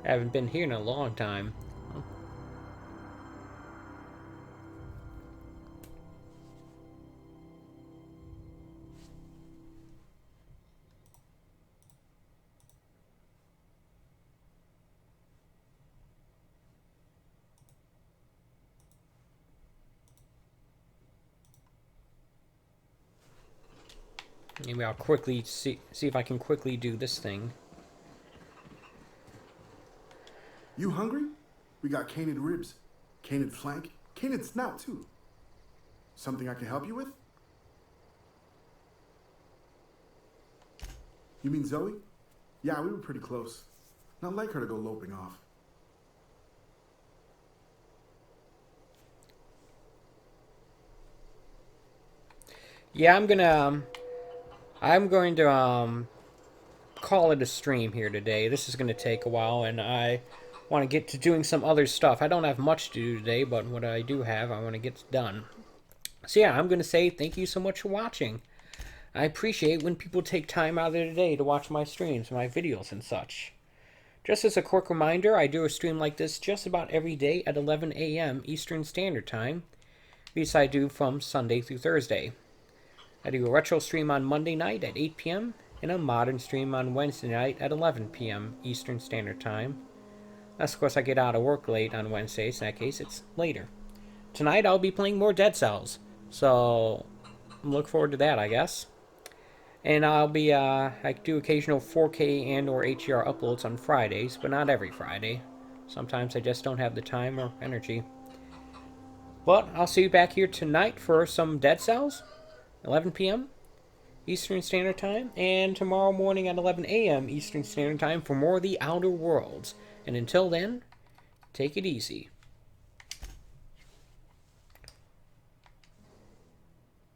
I haven't been here in a long time. Maybe I'll quickly see if I can quickly do this thing. You hungry? We got canid ribs, canid flank, canid snout too. Something I can help you with? You mean Zoe? Yeah, we were pretty close. Not like her to go loping off. Yeah, I'm going to call it a stream here today. This is going to take a while, and I want to get to doing some other stuff. I don't have much to do today, but what I do have, I want to get done. So yeah, I'm going to say thank you so much for watching. I appreciate when people take time out of their day to watch my streams, my videos, and such. Just as a quick reminder, I do a stream like this just about every day at 11 a.m. Eastern Standard Time. These I do from Sunday through Thursday. I do a retro stream on Monday night at 8 p.m. and a modern stream on Wednesday night at 11 p.m. Eastern Standard Time. Unless, of course, I get out of work late on Wednesdays. In that case, it's later. Tonight, I'll be playing more Dead Cells. So, look forward to that, I guess. And I'll be, I do occasional 4K and or HDR uploads on Fridays, but not every Friday. Sometimes I just don't have the time or energy. But I'll see you back here tonight for some Dead Cells, 11 p.m. Eastern Standard Time, and tomorrow morning at 11 a.m. Eastern Standard Time for more of the Outer Worlds. And until then, take it easy.